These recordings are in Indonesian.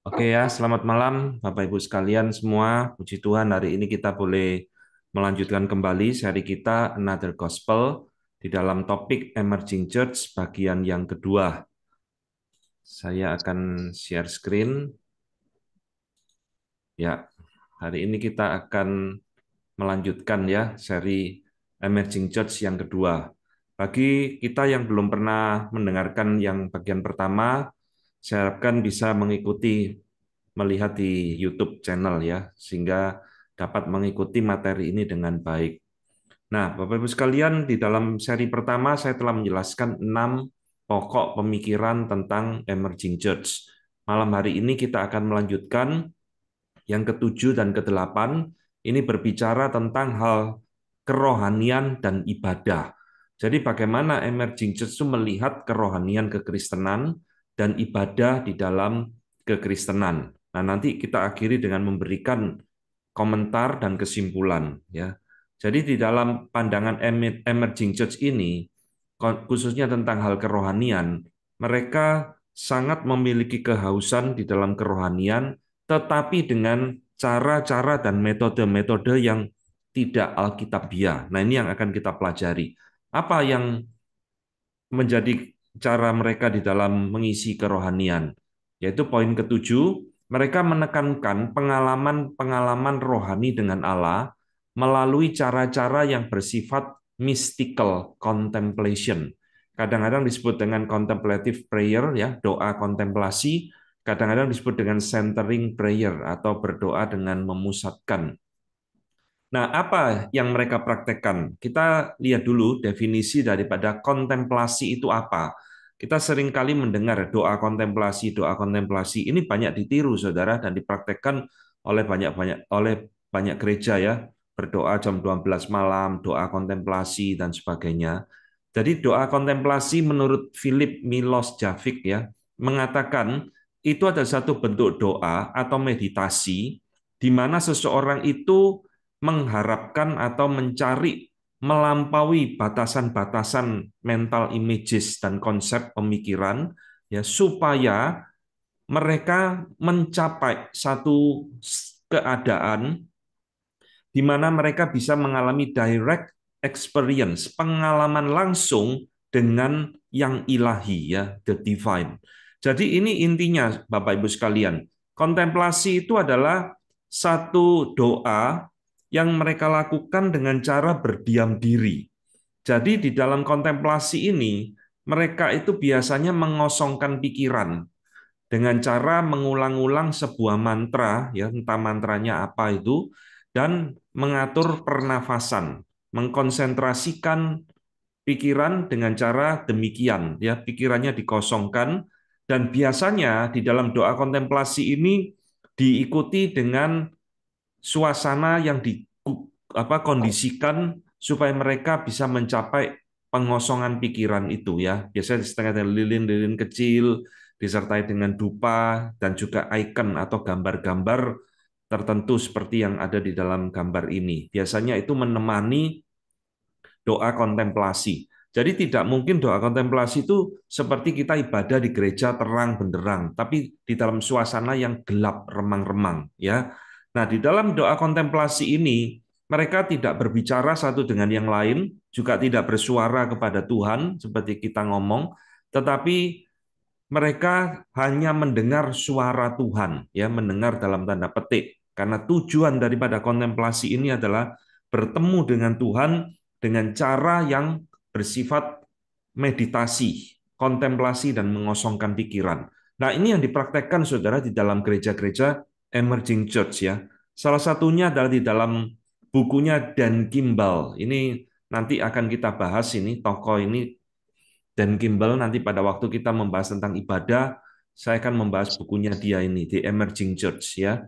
Oke ya, selamat malam Bapak Ibu sekalian semua. Puji Tuhan hari ini kita boleh melanjutkan kembali seri kita Another Gospel di dalam topik Emerging Church bagian yang kedua. Saya akan share screen. Ya, hari ini kita akan melanjutkan ya seri Emerging Church yang kedua. Bagi kita yang belum pernah mendengarkan yang bagian pertama, saya harapkan bisa mengikuti melihat di YouTube channel ya, sehingga dapat mengikuti materi ini dengan baik. Nah, Bapak Ibu sekalian, di dalam seri pertama saya telah menjelaskan 6 pokok pemikiran tentang emerging church. Malam hari ini kita akan melanjutkan yang ketujuh dan kedelapan. Ini berbicara tentang hal kerohanian dan ibadah. Jadi bagaimana emerging church itu melihat kerohanian kekristenan dan ibadah di dalam kekristenan. Nah, nanti kita akhiri dengan memberikan komentar dan kesimpulan ya. Jadi di dalam pandangan emerging church ini khususnya tentang hal kerohanian, mereka sangat memiliki kehausan di dalam kerohanian tetapi dengan cara-cara dan metode-metode yang tidak alkitabiah. Nah, ini yang akan kita pelajari. Apa yang menjadi cara mereka di dalam mengisi kerohanian? Yaitu poin ketujuh, mereka menekankan pengalaman-pengalaman rohani dengan Allah melalui cara-cara yang bersifat mystical contemplation. Kadang-kadang disebut dengan contemplative prayer, ya, doa kontemplasi. Kadang-kadang disebut dengan centering prayer atau berdoa dengan memusatkan. Nah, apa yang mereka praktekkan? Kita lihat dulu definisi daripada kontemplasi itu apa. Kita seringkali mendengar doa kontemplasi ini banyak ditiru, saudara, dan dipraktekkan oleh banyak gereja ya. Berdoa jam 12 malam, doa kontemplasi dan sebagainya. Jadi doa kontemplasi menurut Philip Milos Javik ya mengatakan itu adalah satu bentuk doa atau meditasi di mana seseorang itu mengharapkan atau mencari melampaui batasan-batasan mental images dan konsep pemikiran ya supaya mereka mencapai satu keadaan di mana mereka bisa mengalami direct experience, pengalaman langsung dengan yang ilahi ya, the divine. Jadi ini intinya Bapak Ibu sekalian. Kontemplasi itu adalah satu doa yang mereka lakukan dengan cara berdiam diri. Jadi di dalam kontemplasi ini mereka itu biasanya mengosongkan pikiran dengan cara mengulang-ulang sebuah mantra, ya entah mantranya apa itu, dan mengatur pernafasan, mengkonsentrasikan pikiran dengan cara demikian, ya pikirannya dikosongkan, dan biasanya di dalam doa kontemplasi ini diikuti dengan suasana yang kondisikan supaya mereka bisa mencapai pengosongan pikiran itu ya. Biasanya disertai dengan lilin-lilin kecil, disertai dengan dupa dan juga icon atau gambar-gambar tertentu seperti yang ada di dalam gambar ini. Biasanya itu menemani doa kontemplasi. Jadi tidak mungkin doa kontemplasi itu seperti kita ibadah di gereja terang benderang, tapi di dalam suasana yang gelap remang-remang ya. Nah, di dalam doa kontemplasi ini mereka tidak berbicara satu dengan yang lain, juga tidak bersuara kepada Tuhan seperti kita ngomong, tetapi mereka hanya mendengar suara Tuhan, ya, mendengar dalam tanda petik. Karena tujuan daripada kontemplasi ini adalah bertemu dengan Tuhan dengan cara yang bersifat meditasi, kontemplasi dan mengosongkan pikiran. Nah, ini yang dipraktekkan Saudara di dalam gereja-gereja emerging church ya. Salah satunya adalah di dalam bukunya Dan Kimball. Ini nanti akan kita bahas ini tokoh ini dan Kimball nanti pada waktu kita membahas tentang ibadah, saya akan membahas bukunya dia ini, The Emerging Church ya.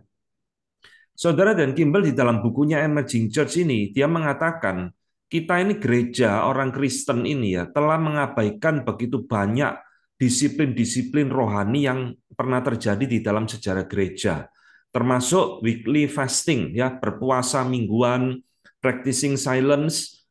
Saudara Dan Kimball di dalam bukunya Emerging Church ini, dia mengatakan, kita ini gereja, orang Kristen ini ya, telah mengabaikan begitu banyak disiplin-disiplin rohani yang pernah terjadi di dalam sejarah gereja. Termasuk weekly fasting, ya, berpuasa mingguan, practicing silence,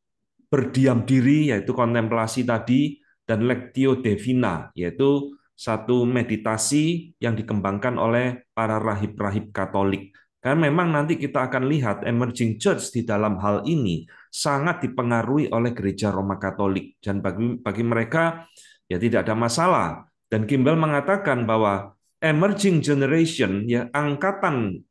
berdiam diri, yaitu kontemplasi tadi, dan lectio divina, yaitu satu meditasi yang dikembangkan oleh para rahib-rahib Katolik. Karena memang nanti kita akan lihat emerging church di dalam hal ini sangat dipengaruhi oleh gereja Roma Katolik. Dan bagi mereka ya tidak ada masalah. Dan Kimball mengatakan bahwa emerging generation, ya angkatan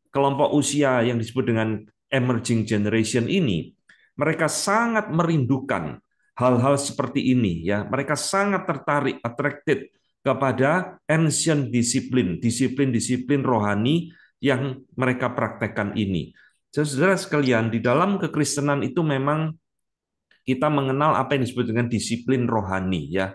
kelompok usia yang disebut dengan emerging generation ini, mereka sangat merindukan hal-hal seperti ini, ya. Mereka sangat tertarik, attracted kepada ancient disiplin, disiplin-disiplin rohani yang mereka praktekkan ini. Saudara sekalian, di dalam kekristenan itu memang kita mengenal apa yang disebut dengan disiplin rohani, ya.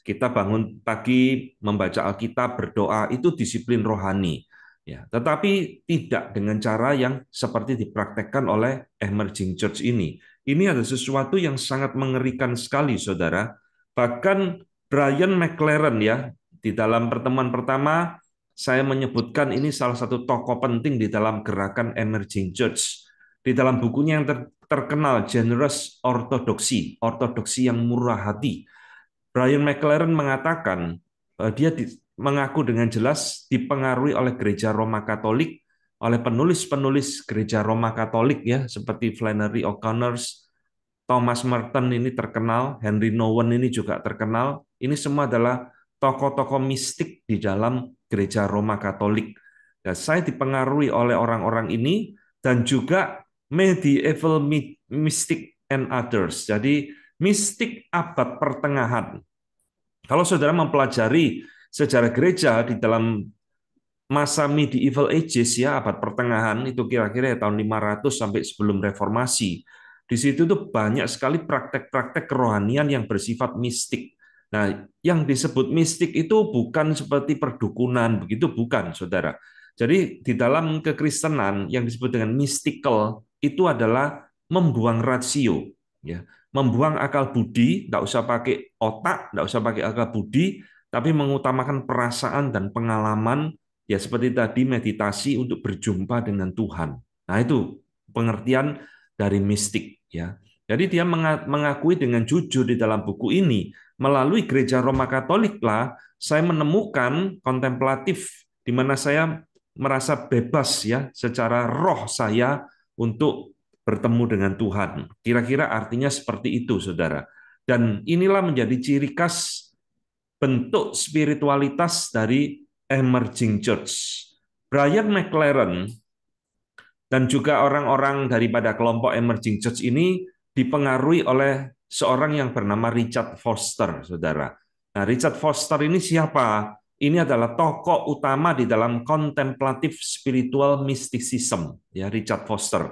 Kita bangun pagi, membaca Alkitab, berdoa, itu disiplin rohani. Ya, tetapi tidak dengan cara yang seperti dipraktekkan oleh emerging church ini. Ini adalah sesuatu yang sangat mengerikan sekali, saudara. Bahkan Brian McLaren, ya, di dalam pertemuan pertama saya menyebutkan ini salah satu tokoh penting di dalam gerakan emerging church. Di dalam bukunya yang terkenal, Generous Orthodoxy, ortodoksi yang murah hati, Brian McLaren mengatakan dia mengaku dengan jelas dipengaruhi oleh gereja Roma Katolik, oleh penulis-penulis gereja Roma Katolik, ya, seperti Flannery O'Connor, Thomas Merton ini terkenal, Henry Nouwen ini juga terkenal. Ini semua adalah tokoh-tokoh mistik di dalam gereja Roma Katolik. Dan saya dipengaruhi oleh orang-orang ini dan juga medieval mystic and others. Jadi mistik abad pertengahan. Kalau saudara mempelajari sejarah gereja di dalam masa medieval ages, ya, abad pertengahan, itu kira-kira tahun 500 sampai sebelum reformasi. Di situ tuh banyak sekali praktek-praktek kerohanian yang bersifat mistik. Nah, yang disebut mistik itu bukan seperti perdukunan, begitu bukan, saudara. Jadi di dalam kekristenan yang disebut dengan mystical itu adalah membuang rasio, ya, membuang akal budi, tidak usah pakai otak, tidak usah pakai akal budi, tapi mengutamakan perasaan dan pengalaman, ya seperti tadi meditasi untuk berjumpa dengan Tuhan. Nah, itu pengertian dari mistik, ya. Jadi dia mengakui dengan jujur di dalam buku ini, melalui gereja Roma Katolik lah saya menemukan kontemplatif di mana saya merasa bebas, ya, secara roh saya untuk bertemu dengan Tuhan. Kira-kira artinya seperti itu, saudara. Dan inilah menjadi ciri khas bentuk spiritualitas dari emerging church. Brian McLaren dan juga orang-orang daripada kelompok emerging church ini dipengaruhi oleh seorang yang bernama Richard Foster, saudara. Nah, Richard Foster ini siapa? Ini adalah tokoh utama di dalam contemplative spiritual mysticism, ya, Richard Foster.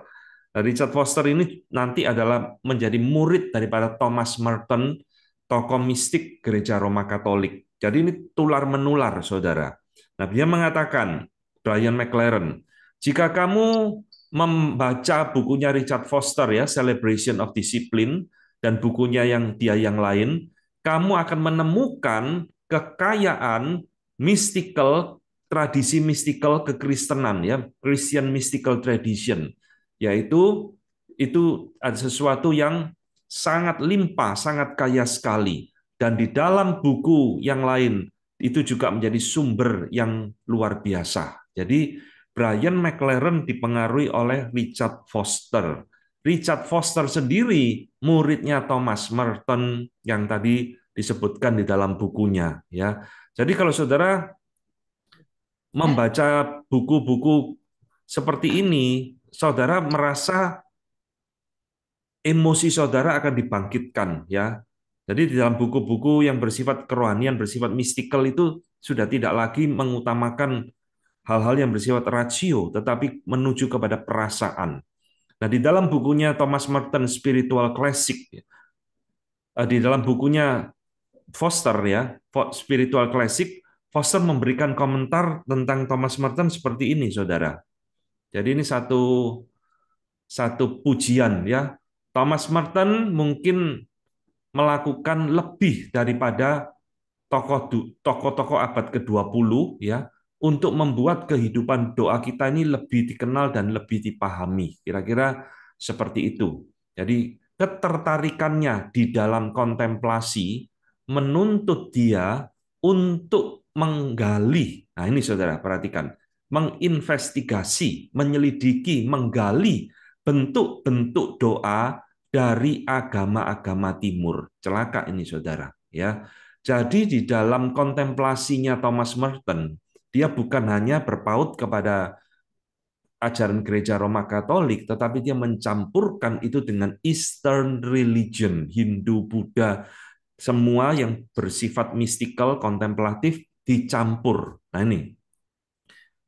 Nah, Richard Foster ini nanti adalah menjadi murid daripada Thomas Merton, tokoh mistik gereja Roma Katolik. Jadi ini tular menular, saudara. Nah, dia mengatakan, Brian McLaren, jika kamu membaca bukunya Richard Foster, ya, Celebration of Discipline, dan bukunya yang lain, kamu akan menemukan kekayaan mystical, tradisi mystical kekristenan, ya, Christian mystical tradition, yaitu itu ada sesuatu yang sangat limpah, sangat kaya sekali. Dan di dalam buku yang lain itu juga menjadi sumber yang luar biasa. Jadi Brian McLaren dipengaruhi oleh Richard Foster. Richard Foster sendiri muridnya Thomas Merton yang tadi disebutkan di dalam bukunya, ya. Jadi kalau saudara membaca buku-buku seperti ini, saudara merasa emosi saudara akan dibangkitkan, ya. Jadi di dalam buku-buku yang bersifat kerohanian, bersifat mistikal itu sudah tidak lagi mengutamakan hal-hal yang bersifat rasio, tetapi menuju kepada perasaan. Nah, di dalam bukunya Thomas Merton Spiritual Classic, di dalam bukunya Foster, ya, Spiritual Classic, Foster memberikan komentar tentang Thomas Merton seperti ini, saudara. Jadi ini satu satu pujian, ya. Thomas Merton mungkin melakukan lebih daripada tokoh-tokoh abad ke-20, ya, untuk membuat kehidupan doa kita ini lebih dikenal dan lebih dipahami. Kira-kira seperti itu. Jadi ketertarikannya di dalam kontemplasi menuntut dia untuk menggali. Nah, ini saudara, perhatikan. Menginvestigasi, menyelidiki, menggali bentuk-bentuk doa dari agama-agama timur. Celaka ini saudara, ya. Jadi di dalam kontemplasinya Thomas Merton, dia bukan hanya berpaut kepada ajaran gereja Roma Katolik, tetapi dia mencampurkan itu dengan Eastern religion, Hindu, Buddha, semua yang bersifat mistikal, kontemplatif dicampur. Nah ini,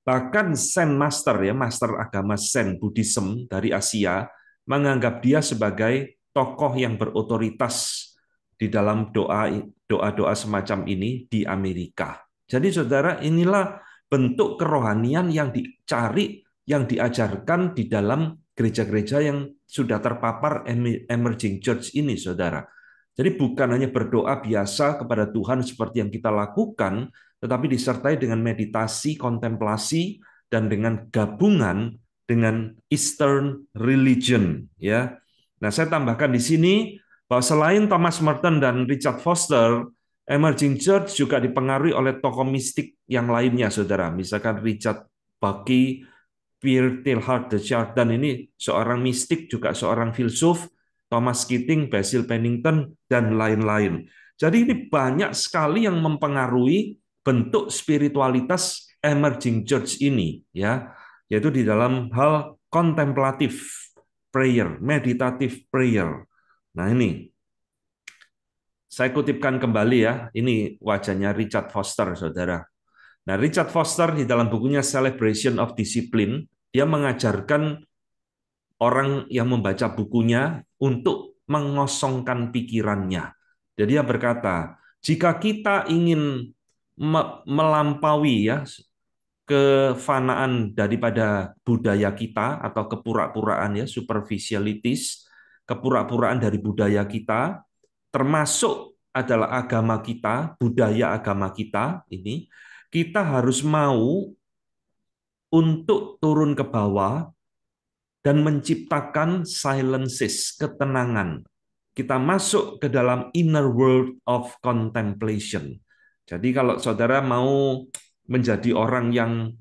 bahkan Zen Master ya, master agama Zen Buddhism dari Asia menganggap dia sebagai tokoh yang berotoritas di dalam doa-doa semacam ini di Amerika. Jadi saudara, inilah bentuk kerohanian yang dicari, yang diajarkan di dalam gereja-gereja yang sudah terpapar emerging church ini, saudara. Jadi bukan hanya berdoa biasa kepada Tuhan seperti yang kita lakukan, tetapi disertai dengan meditasi, kontemplasi, dan dengan gabungan dengan Eastern religion. Ya, nah saya tambahkan di sini bahwa selain Thomas Merton dan Richard Foster, Emerging Church juga dipengaruhi oleh tokoh mistik yang lainnya, saudara. Misalkan Richard Bucky, Pierre Teilhard de Chardin ini seorang mistik, juga seorang filsuf, Thomas Keating, Basil Pennington, dan lain-lain. Jadi ini banyak sekali yang mempengaruhi bentuk spiritualitas emerging church ini, ya, yaitu di dalam hal kontemplatif prayer, meditative prayer. Nah ini, saya kutipkan kembali ya, ini wajahnya Richard Foster, saudara. Nah, Richard Foster di dalam bukunya Celebration of Discipline, dia mengajarkan orang yang membaca bukunya untuk mengosongkan pikirannya. Jadi dia berkata, jika kita ingin melampaui ya kefanaan daripada budaya kita atau kepura-puraan ya superficialities, kepura-puraan dari budaya kita, termasuk adalah agama kita, budaya agama kita ini, kita harus mau untuk turun ke bawah dan menciptakan silences, ketenangan. Kita masuk ke dalam inner world of contemplation. Jadi kalau saudara mau menjadi orang yang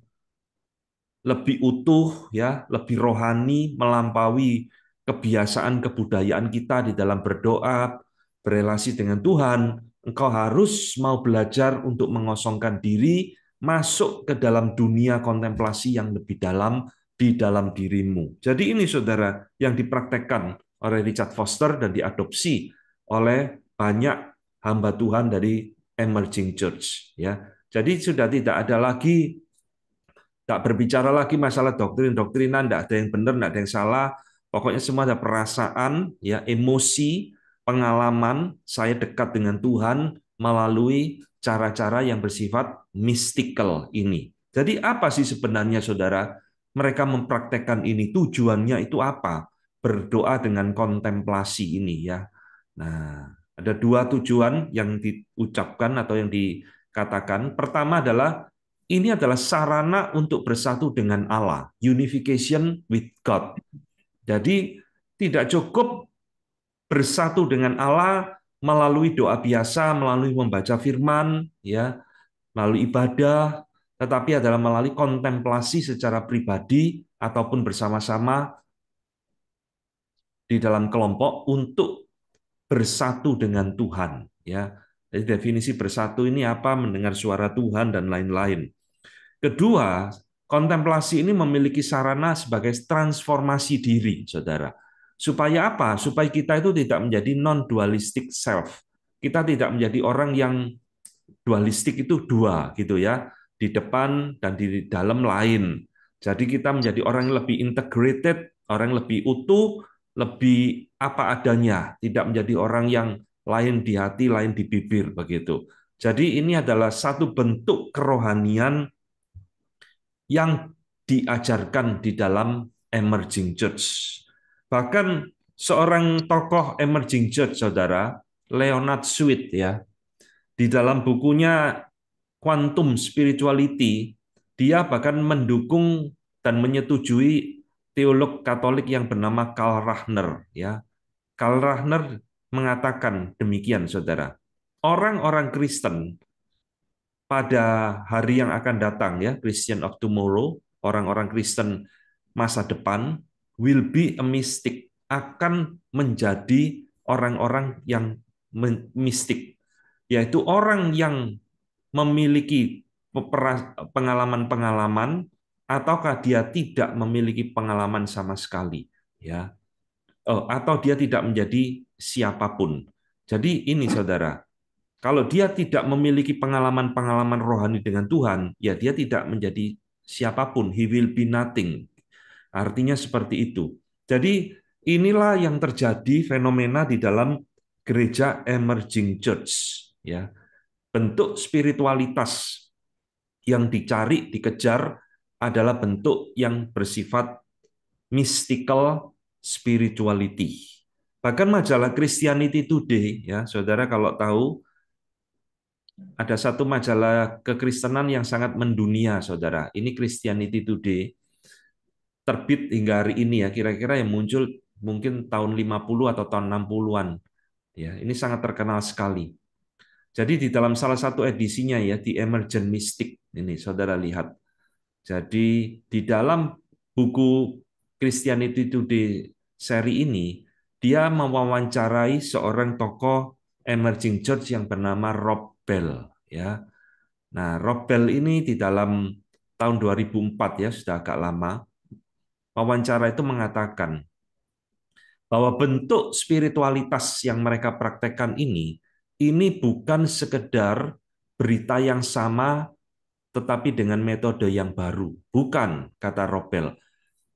lebih utuh, ya, lebih rohani, melampaui kebiasaan kebudayaan kita di dalam berdoa, berelasi dengan Tuhan, engkau harus mau belajar untuk mengosongkan diri, masuk ke dalam dunia kontemplasi yang lebih dalam di dalam dirimu. Jadi ini saudara yang dipraktekkan oleh Richard Foster dan diadopsi oleh banyak hamba Tuhan dari emerging church, ya. Jadi sudah tidak ada lagi, tak berbicara lagi masalah doktrin-doktrinan, tidak ada yang benar, tidak ada yang salah. Pokoknya semua ada perasaan, ya, emosi, pengalaman saya dekat dengan Tuhan melalui cara-cara yang bersifat mystical ini. Jadi apa sih sebenarnya saudara? Mereka mempraktekkan ini, tujuannya itu apa? Berdoa dengan kontemplasi ini ya. Nah, ada dua tujuan yang diucapkan atau yang dikatakan. Pertama adalah ini adalah sarana untuk bersatu dengan Allah, unification with God. Jadi tidak cukup bersatu dengan Allah melalui doa biasa, melalui membaca firman, ya, melalui ibadah, tetapi adalah melalui kontemplasi secara pribadi ataupun bersama-sama di dalam kelompok untuk bersatu dengan Tuhan, ya. Jadi definisi bersatu ini apa? Mendengar suara Tuhan dan lain-lain. Kedua, kontemplasi ini memiliki sarana sebagai transformasi diri, saudara. Supaya apa? Supaya kita itu tidak menjadi non-dualistic self. Kita tidak menjadi orang yang dualistik itu dua, gitu ya, di depan dan di dalam lain. Jadi kita menjadi orang yang lebih integrated, orang yang lebih utuh, lebih apa adanya, tidak menjadi orang yang lain di hati, lain di bibir, begitu. Jadi ini adalah satu bentuk kerohanian yang diajarkan di dalam emerging church. Bahkan seorang tokoh emerging church, saudara, Leonard Sweet, ya, di dalam bukunya Quantum Spirituality, dia bahkan mendukung dan menyetujui teolog Katolik yang bernama Karl Rahner, ya. Karl Rahner mengatakan demikian, saudara. Orang-orang Kristen pada hari yang akan datang ya, Christian of tomorrow, orang-orang Kristen masa depan will be a mystic, akan menjadi orang-orang yang mistik, yaitu orang yang memiliki pengalaman-pengalaman ataukah dia tidak memiliki pengalaman sama sekali ya. Atau dia tidak menjadi siapapun. Jadi ini saudara, kalau dia tidak memiliki pengalaman-pengalaman rohani dengan Tuhan, ya dia tidak menjadi siapapun. He will be nothing. Artinya seperti itu. Jadi inilah yang terjadi fenomena di dalam gereja emerging church. Ya, bentuk spiritualitas yang dicari, dikejar adalah bentuk yang bersifat mystical spirituality. Bahkan majalah Christianity Today, ya saudara kalau tahu, ada satu majalah kekristenan yang sangat mendunia, saudara. Ini Christianity Today, terbit hingga hari ini ya, kira-kira yang muncul mungkin tahun 50 atau tahun 60-an. Ya, ini sangat terkenal sekali. Jadi di dalam salah satu edisinya ya, di Emergent Mystic, ini saudara lihat. Jadi di dalam buku Christianity Today seri ini, dia mewawancarai seorang tokoh emerging church yang bernama Rob Bell. Ya, nah Rob Bell ini di dalam tahun 2004 ya, sudah agak lama, wawancara itu mengatakan bahwa bentuk spiritualitas yang mereka praktekkan ini bukan sekedar berita yang sama tetapi dengan metode yang baru. Bukan, kata Robel.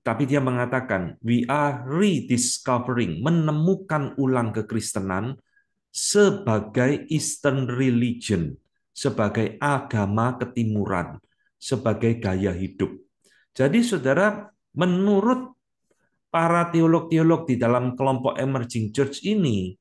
Tapi dia mengatakan, we are rediscovering, menemukan ulang kekristenan sebagai Eastern religion, sebagai agama ketimuran, sebagai gaya hidup. Jadi saudara, menurut para teolog-teolog di dalam kelompok emerging church ini,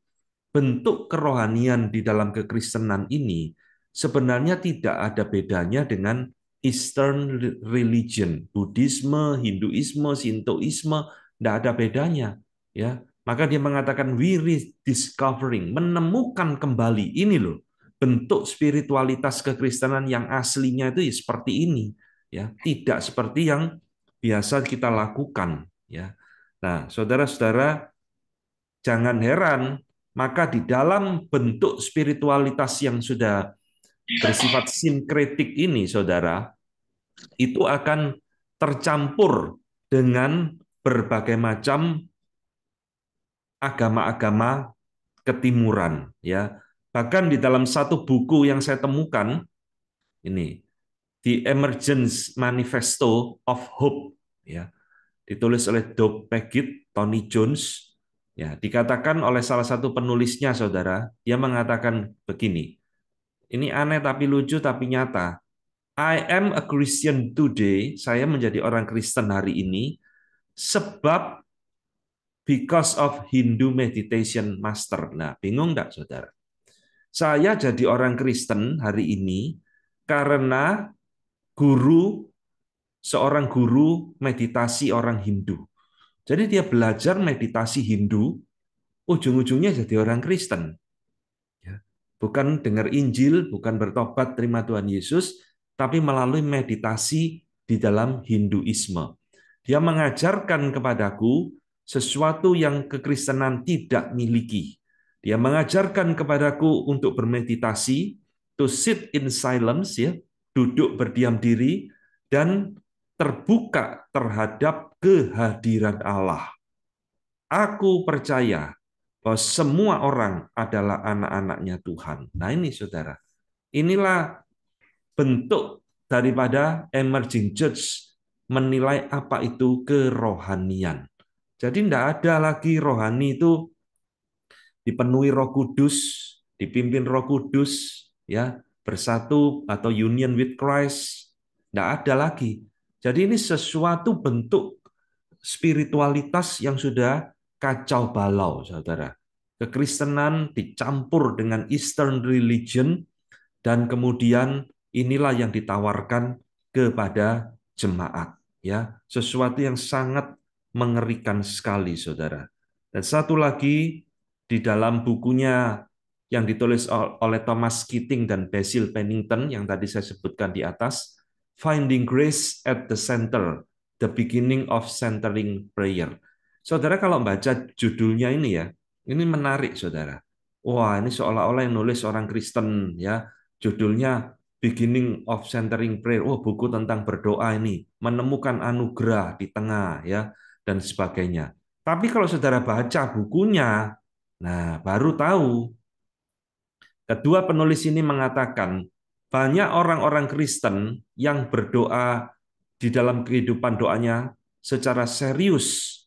bentuk kerohanian di dalam kekristenan ini sebenarnya tidak ada bedanya dengan Eastern religion, Buddhisme, Hinduisme, Sintoisme, tidak ada bedanya. Ya, maka dia mengatakan we rediscovering, menemukan kembali ini loh bentuk spiritualitas kekristenan yang aslinya itu seperti ini, ya, tidak seperti yang biasa kita lakukan, ya. Nah, saudara-saudara, jangan heran, maka di dalam bentuk spiritualitas yang sudah bersifat sinkretik ini, saudara, itu akan tercampur dengan berbagai macam agama-agama ketimuran. Ya, bahkan di dalam satu buku yang saya temukan, ini The Emergence Manifesto of Hope, ya, ditulis oleh Doug Pagitt, Tony Jones. Ya, dikatakan oleh salah satu penulisnya, saudara, dia mengatakan begini, ini aneh tapi lucu tapi nyata. I am a Christian today, saya menjadi orang Kristen hari ini, sebab because of Hindu meditation master. Nah, bingung enggak, saudara? Saya jadi orang Kristen hari ini karena guru, seorang guru meditasi orang Hindu. Jadi dia belajar meditasi Hindu, ujung-ujungnya jadi orang Kristen. Ya. Bukan dengar Injil, bukan bertobat terima Tuhan Yesus, tapi melalui meditasi di dalam Hinduisme. Dia mengajarkan kepadaku sesuatu yang kekristenan tidak miliki. Dia mengajarkan kepadaku untuk bermeditasi, to sit in silence, ya, duduk berdiam diri, dan terbuka terhadap kehadiran Allah. Aku percaya bahwa semua orang adalah anak-anaknya Tuhan. Nah ini saudara, inilah bentuk daripada emerging church menilai apa itu kerohanian. Jadi tidak ada lagi rohani itu dipenuhi Roh Kudus, dipimpin Roh Kudus, ya, bersatu atau union with Christ. Tidak ada lagi. Jadi ini sesuatu bentuk spiritualitas yang sudah kacau balau, saudara. Kekristenan dicampur dengan Eastern religion, dan kemudian inilah yang ditawarkan kepada jemaat. Ya, sesuatu yang sangat mengerikan sekali, saudara. Dan satu lagi, di dalam bukunya yang ditulis oleh Thomas Keating dan Basil Pennington yang tadi saya sebutkan di atas, Finding Grace at the Center, The Beginning of Centering Prayer. Saudara kalau baca judulnya ini ya, ini menarik saudara. Wah, ini seolah-olah yang nulis orang Kristen ya. Judulnya Beginning of Centering Prayer. Oh, buku tentang berdoa ini, menemukan anugerah di tengah ya dan sebagainya. Tapi kalau saudara baca bukunya, nah baru tahu. Kedua penulis ini mengatakan banyak orang-orang Kristen yang berdoa di dalam kehidupan doanya secara serius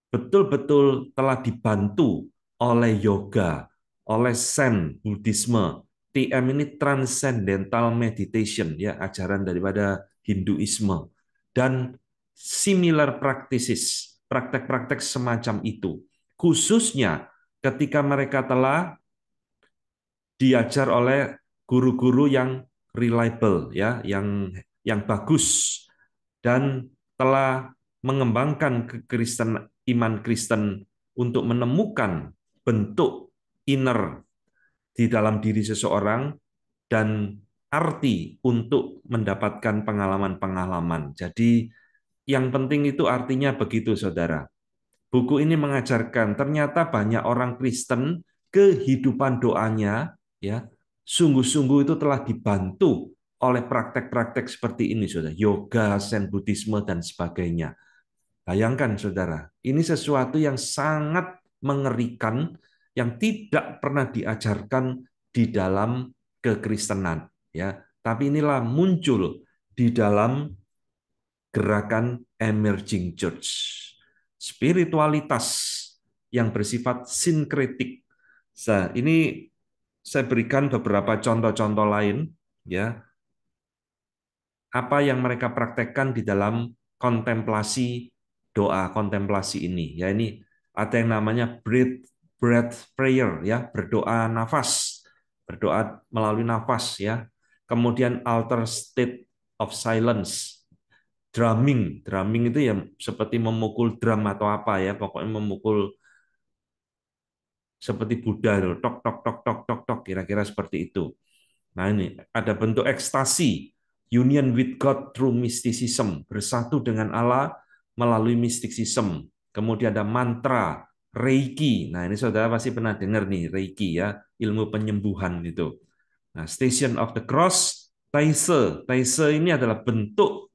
betul-betul telah dibantu oleh yoga, oleh Zen, Buddhisme. TM ini Transcendental Meditation, ya ajaran daripada Hinduisme. Dan similar practices, praktek-praktek semacam itu. Khususnya ketika mereka telah diajar oleh guru-guru yang reliable, ya, yang bagus dan telah mengembangkan iman Kristen untuk menemukan bentuk inner di dalam diri seseorang dan arti untuk mendapatkan pengalaman-pengalaman. Jadi yang penting itu artinya begitu, saudara. Buku ini mengajarkan ternyata banyak orang Kristen kehidupan doanya ya sungguh-sungguh itu telah dibantu oleh praktek-praktek seperti ini, saudara. Yoga, Zen Buddhisme dan sebagainya. Bayangkan, saudara, ini sesuatu yang sangat mengerikan yang tidak pernah diajarkan di dalam kekristenan, ya. Tapi inilah muncul di dalam gerakan emerging church. Spiritualitas yang bersifat sinkretik. Nah, ini saya berikan beberapa contoh-contoh lain, ya, apa yang mereka praktekkan di dalam kontemplasi doa kontemplasi ini. Ya, ini ada yang namanya breath prayer, ya, berdoa nafas, berdoa melalui nafas, ya. Kemudian alter state of silence, drumming itu ya seperti memukul drum atau apa ya, pokoknya memukul seperti Buddha itu, tok tok tok tok tok tok, kira-kira seperti itu. Nah, ini ada bentuk ekstasi, union with God through mysticism, bersatu dengan Allah melalui mysticism. Kemudian ada mantra, Reiki. Nah, ini saudara pasti pernah dengar nih, Reiki ya, ilmu penyembuhan itu. Nah, Station of the Cross, Taise. Taise ini adalah bentuk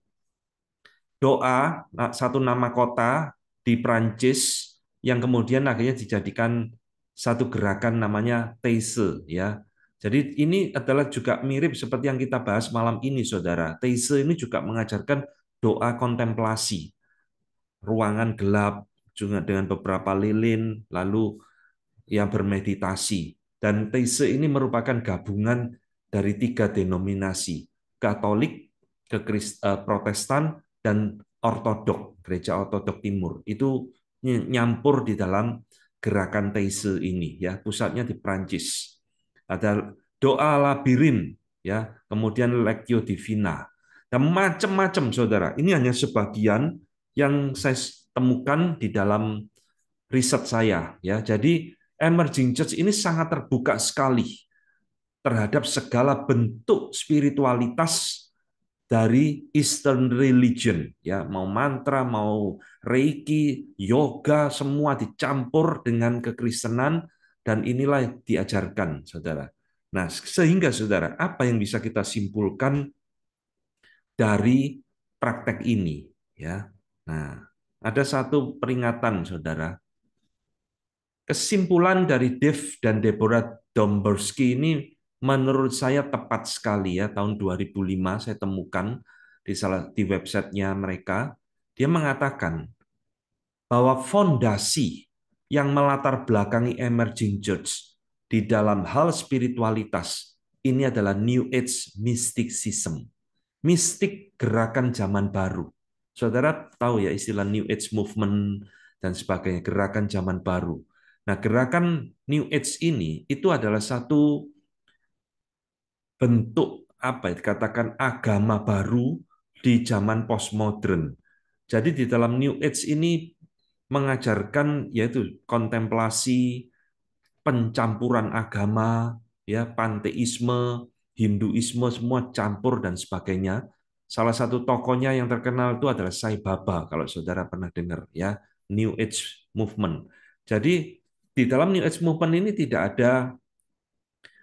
doa satu nama kota di Prancis yang kemudian akhirnya dijadikan satu gerakan namanya Taise ya. Jadi ini adalah juga mirip seperti yang kita bahas malam ini, saudara. Taise ini juga mengajarkan doa kontemplasi, ruangan gelap juga dengan beberapa lilin, lalu yang bermeditasi. Dan Taise ini merupakan gabungan dari tiga denominasi, Katolik, Protestan, dan Ortodok, Gereja Ortodok Timur. Itu nyampur di dalam gerakan Taise ini, ya, pusatnya di Prancis. Ada doa labirin, ya, kemudian Lectio Divina, dan macam-macam, saudara. Ini hanya sebagian yang saya temukan di dalam riset saya, ya. Jadi emerging church ini sangat terbuka sekali terhadap segala bentuk spiritualitas dari Eastern religion, ya, mau mantra, mau reiki, yoga, semua dicampur dengan kekristenan, dan inilah yang diajarkan, saudara. Nah, sehingga saudara, apa yang bisa kita simpulkan dari praktek ini, ya? Nah, ada satu peringatan, saudara. Kesimpulan dari Dave dan Deborah Dombrowski ini menurut saya tepat sekali ya. Tahun 2005 saya temukan di websitenya mereka. Dia mengatakan bahwa fondasi yang melatar belakangi emerging church di dalam hal spiritualitas ini adalah New Age mysticism. Mistik gerakan zaman baru. Saudara tahu ya istilah New Age movement dan sebagainya, gerakan zaman baru. Nah, gerakan New Age ini itu adalah satu bentuk apa ya, dikatakan agama baru di zaman postmodern. Jadi di dalam New Age ini mengajarkan yaitu kontemplasi, pencampuran agama, ya, panteisme, Hinduisme semua campur dan sebagainya. Salah satu tokohnya yang terkenal itu adalah Sai Baba, kalau saudara pernah dengar, ya, New Age Movement. Jadi di dalam New Age Movement ini tidak ada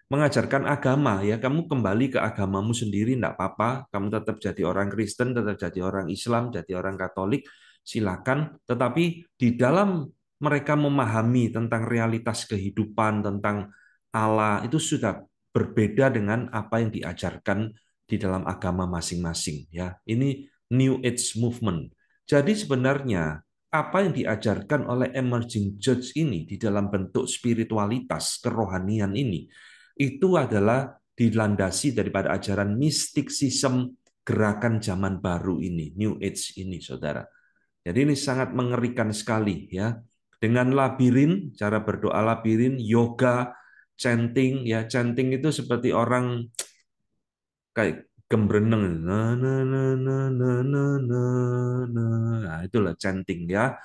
mengajarkan agama, ya, kamu kembali ke agamamu sendiri tidak apa-apa, kamu tetap jadi orang Kristen, tetap jadi orang Islam, jadi orang Katolik, silakan. Tetapi di dalam mereka memahami tentang realitas kehidupan, tentang Allah, itu sudah berbeda dengan apa yang diajarkan di dalam agama masing-masing, ya. Ini New Age Movement. Jadi sebenarnya apa yang diajarkan oleh emerging church ini di dalam bentuk spiritualitas kerohanian ini itu adalah dilandasi daripada ajaran mistisisme gerakan zaman baru ini, New Age ini, saudara. Jadi ini sangat mengerikan sekali, ya. Dengan labirin, cara berdoa labirin, yoga, chanting, ya, chanting itu seperti orang kayak gembreneng, nah, itulah chanting, ya.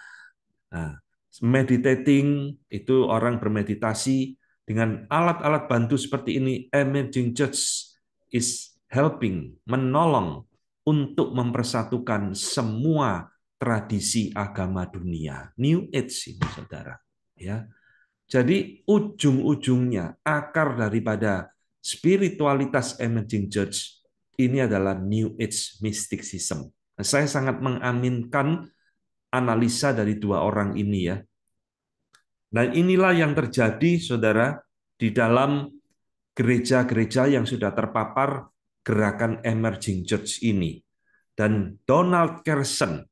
Nah, meditating itu orang bermeditasi dengan alat-alat bantu seperti ini. Emerging Church is helping, menolong untuk mempersatukan semua tradisi agama dunia. New Age ini, saudara. Ya, jadi ujung-ujungnya akar daripada spiritualitas emerging church ini adalah New Age mysticism. Nah, saya sangat mengaminkan analisa dari dua orang ini, ya. Dan inilah yang terjadi, saudara, di dalam gereja-gereja yang sudah terpapar gerakan emerging church ini. Dan Donald Carson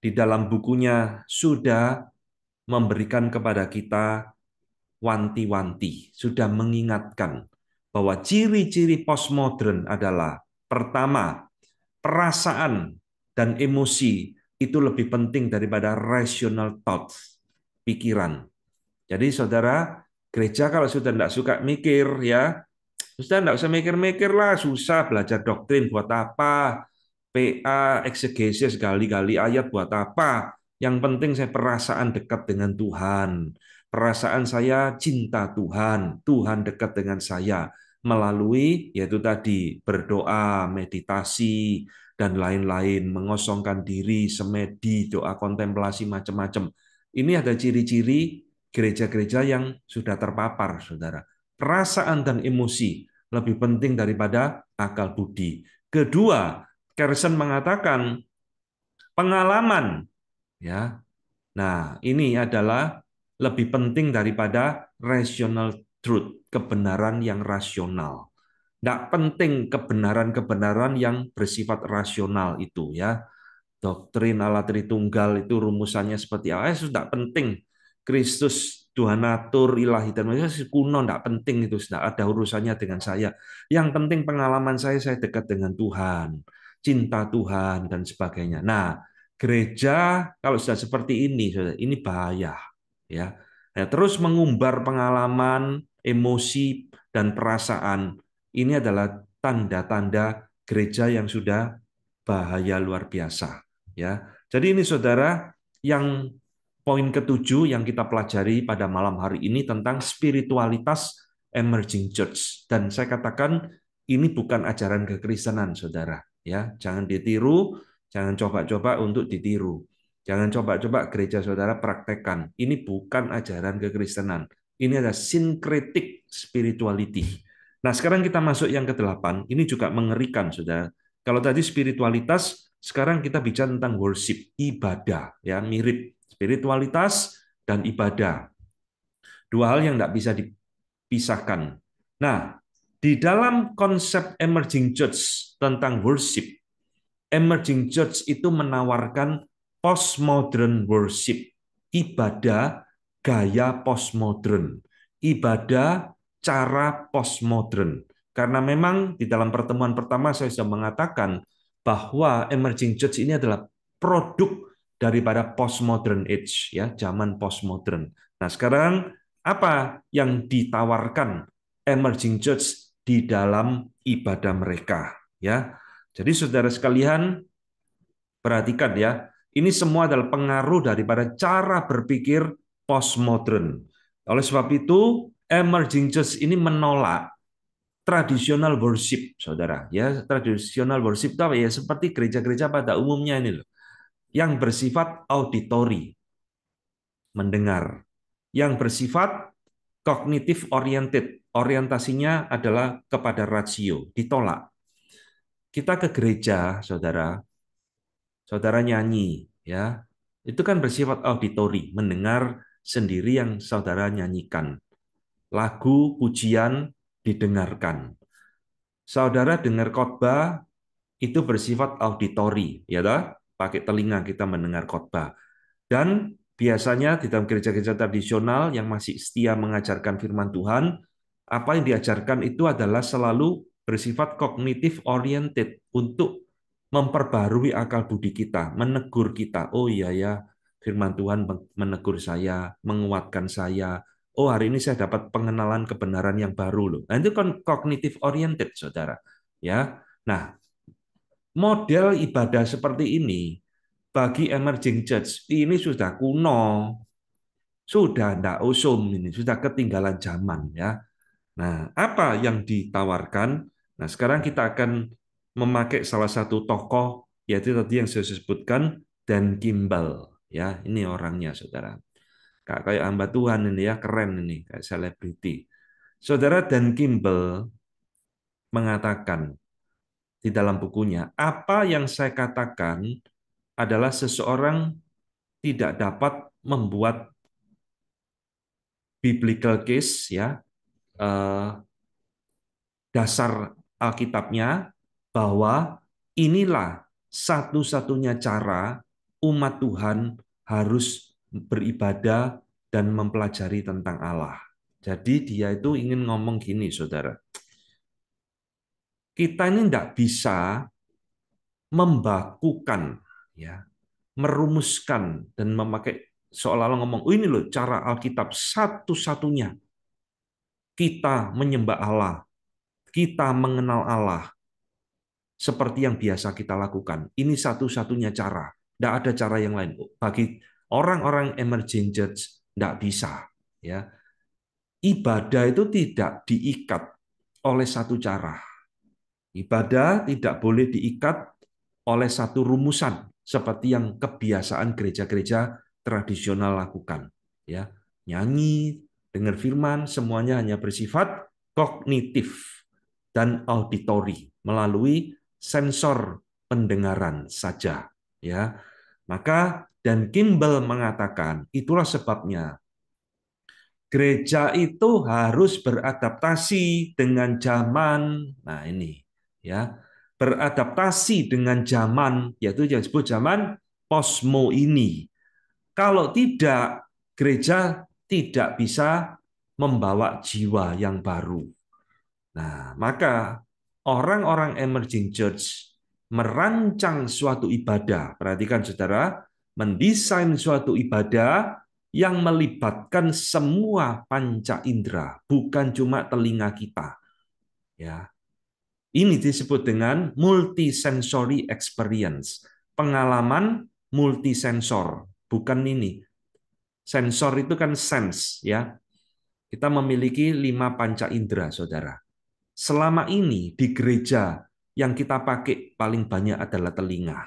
di dalam bukunya sudah memberikan kepada kita wanti-wanti, sudah mengingatkan bahwa ciri-ciri postmodern adalah pertama, perasaan dan emosi itu lebih penting daripada rational thoughts, pikiran. Jadi saudara, gereja kalau sudah tidak suka mikir, ya, sudah tidak usah mikir-mikir lah, susah belajar doktrin buat apa, PA, eksegesis, gali-gali ayat buat apa. Yang penting saya perasaan dekat dengan Tuhan. Perasaan saya cinta Tuhan, Tuhan dekat dengan saya melalui yaitu tadi berdoa, meditasi, dan lain-lain, mengosongkan diri, semedi, doa kontemplasi macam-macam. Ini ada ciri-ciri gereja-gereja yang sudah terpapar, saudara. Perasaan dan emosi lebih penting daripada akal budi. Kedua, Carson mengatakan pengalaman, ya. Nah, ini adalah lebih penting daripada rational truth, kebenaran yang rasional. Tidak penting kebenaran-kebenaran yang bersifat rasional itu, ya. Doktrin Allah Tritunggal itu rumusannya seperti apa? Sudah penting. Kristus, Tuhan natur, ilahi, dan manusia kuno, tidak penting itu. Sudah ada urusannya dengan saya. Yang penting pengalaman saya dekat dengan Tuhan, cinta Tuhan, dan sebagainya. Nah, gereja kalau sudah seperti ini bahaya. Ya. Nah, terus mengumbar pengalaman, emosi, dan perasaan. Ini adalah tanda-tanda gereja yang sudah bahaya luar biasa. Ya, jadi ini saudara yang poin ketujuh yang kita pelajari pada malam hari ini tentang spiritualitas emerging church. Dan saya katakan ini bukan ajaran kekristenan, saudara. Ya, jangan ditiru, jangan coba-coba untuk ditiru. Jangan coba-coba gereja saudara praktekkan. Ini bukan ajaran kekristenan. Ini adalah syncretic spirituality. Nah, sekarang kita masuk yang ke-8. Ini juga mengerikan, saudara. Kalau tadi spiritualitas, sekarang kita bicara tentang worship, ibadah, ya, mirip spiritualitas dan ibadah. Dua hal yang tidak bisa dipisahkan. Nah, di dalam konsep emerging church tentang worship, emerging church itu menawarkan postmodern worship, ibadah gaya postmodern, ibadah cara postmodern. Karena memang di dalam pertemuan pertama saya sudah mengatakan bahwa emerging church ini adalah produk daripada postmodern age, ya, zaman postmodern. Nah, sekarang apa yang ditawarkan emerging church di dalam ibadah mereka, ya? Jadi saudara sekalian, perhatikan, ya, ini semua adalah pengaruh daripada cara berpikir postmodern. Oleh sebab itu, Emerging Church ini menolak traditional worship, saudara. Ya, traditional worship itu apa ya? Seperti gereja-gereja pada umumnya ini loh, yang bersifat auditori, mendengar, yang bersifat kognitif oriented, orientasinya adalah kepada rasio, ditolak. Kita ke gereja, saudara, saudara nyanyi, ya, itu kan bersifat auditori, mendengar sendiri yang saudara nyanyikan. Lagu, pujian didengarkan. Saudara dengar khotbah itu bersifat auditori, ya toh? Pakai telinga kita mendengar khotbah. Dan biasanya di dalam gereja-gereja tradisional yang masih setia mengajarkan firman Tuhan, apa yang diajarkan itu adalah selalu bersifat kognitif oriented untuk memperbarui akal budi kita, menegur kita. Oh iya ya, firman Tuhan menegur saya, menguatkan saya. Oh hari ini saya dapat pengenalan kebenaran yang baru loh. Nah itu kan kognitif oriented, saudara. Ya, nah model ibadah seperti ini bagi emerging church ini sudah kuno, sudah tidak usum ini, sudah ketinggalan zaman ya. Nah, apa yang ditawarkan? Nah, sekarang kita akan memakai salah satu tokoh yaitu tadi yang saya sebutkan Dan Kimball ya. Ini orangnya Saudara. Kayak hamba Tuhan ini ya, keren ini, kayak selebriti. Saudara Dan Kimball mengatakan di dalam bukunya, apa yang saya katakan adalah seseorang tidak dapat membuat biblical case ya, eh, dasar Alkitabnya bahwa inilah satu-satunya cara umat Tuhan harus beribadah dan mempelajari tentang Allah. Jadi dia itu ingin ngomong gini, saudara. Kita ini tidak bisa membakukan, ya, merumuskan dan memakai seolah-olah ngomong, oh ini loh cara Alkitab satu-satunya kita menyembah Allah, kita mengenal Allah seperti yang biasa kita lakukan. Ini satu-satunya cara. Tidak ada cara yang lain. Bagi orang-orang emerging church, tidak bisa. Ya, ibadah itu tidak diikat oleh satu cara. Ibadah tidak boleh diikat oleh satu rumusan seperti yang kebiasaan gereja-gereja tradisional lakukan. Ya, nyanyi, dengar firman, semuanya hanya bersifat kognitif dan auditori melalui sensor pendengaran saja. Ya, maka Dan Kimball mengatakan itulah sebabnya gereja itu harus beradaptasi dengan zaman. Nah, ini ya. Beradaptasi dengan zaman, yaitu yang disebut zaman posmo ini. Kalau tidak, gereja tidak bisa membawa jiwa yang baru. Nah, maka orang-orang emerging church merancang suatu ibadah. Perhatikan saudara, mendesain suatu ibadah yang melibatkan semua panca indera, bukan cuma telinga kita. Ya, ini disebut dengan multisensory experience, pengalaman multisensor. Bukan ini. Sensor itu kan sense, ya. Kita memiliki 5 panca indera, saudara. Selama ini di gereja yang kita pakai paling banyak adalah telinga.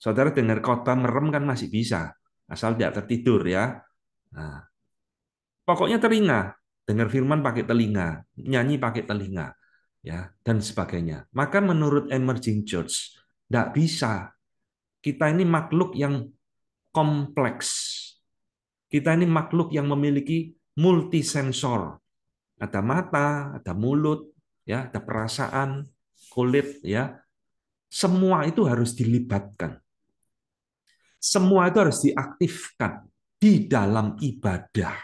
Saudara dengar khotbah merem kan masih bisa, asal tidak tertidur ya. Nah, pokoknya telinga, dengar firman pakai telinga, nyanyi pakai telinga, ya dan sebagainya. Maka menurut emerging church tidak bisa. Kita ini makhluk yang kompleks. Kita ini makhluk yang memiliki multisensor. Ada mata, ada mulut, ya, ada perasaan, kulit, ya. Semua itu harus dilibatkan. Semua itu harus diaktifkan di dalam ibadah.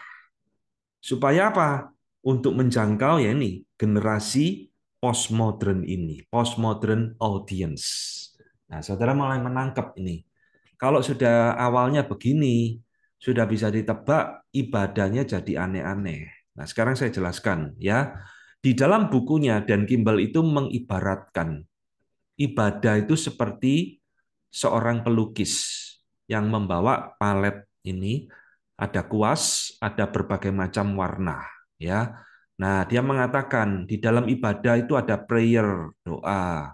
Supaya apa? Untuk menjangkau ya ini generasi postmodern ini, postmodern audience. Nah, saudara mulai menangkap ini. Kalau sudah awalnya begini, sudah bisa ditebak ibadahnya jadi aneh-aneh. Nah, sekarang saya jelaskan ya. Di dalam bukunya Dan Kimball itu mengibaratkan ibadah itu seperti seorang pelukis yang membawa palet ini, ada kuas, ada berbagai macam warna. ya. Nah, dia mengatakan di dalam ibadah itu ada prayer, doa,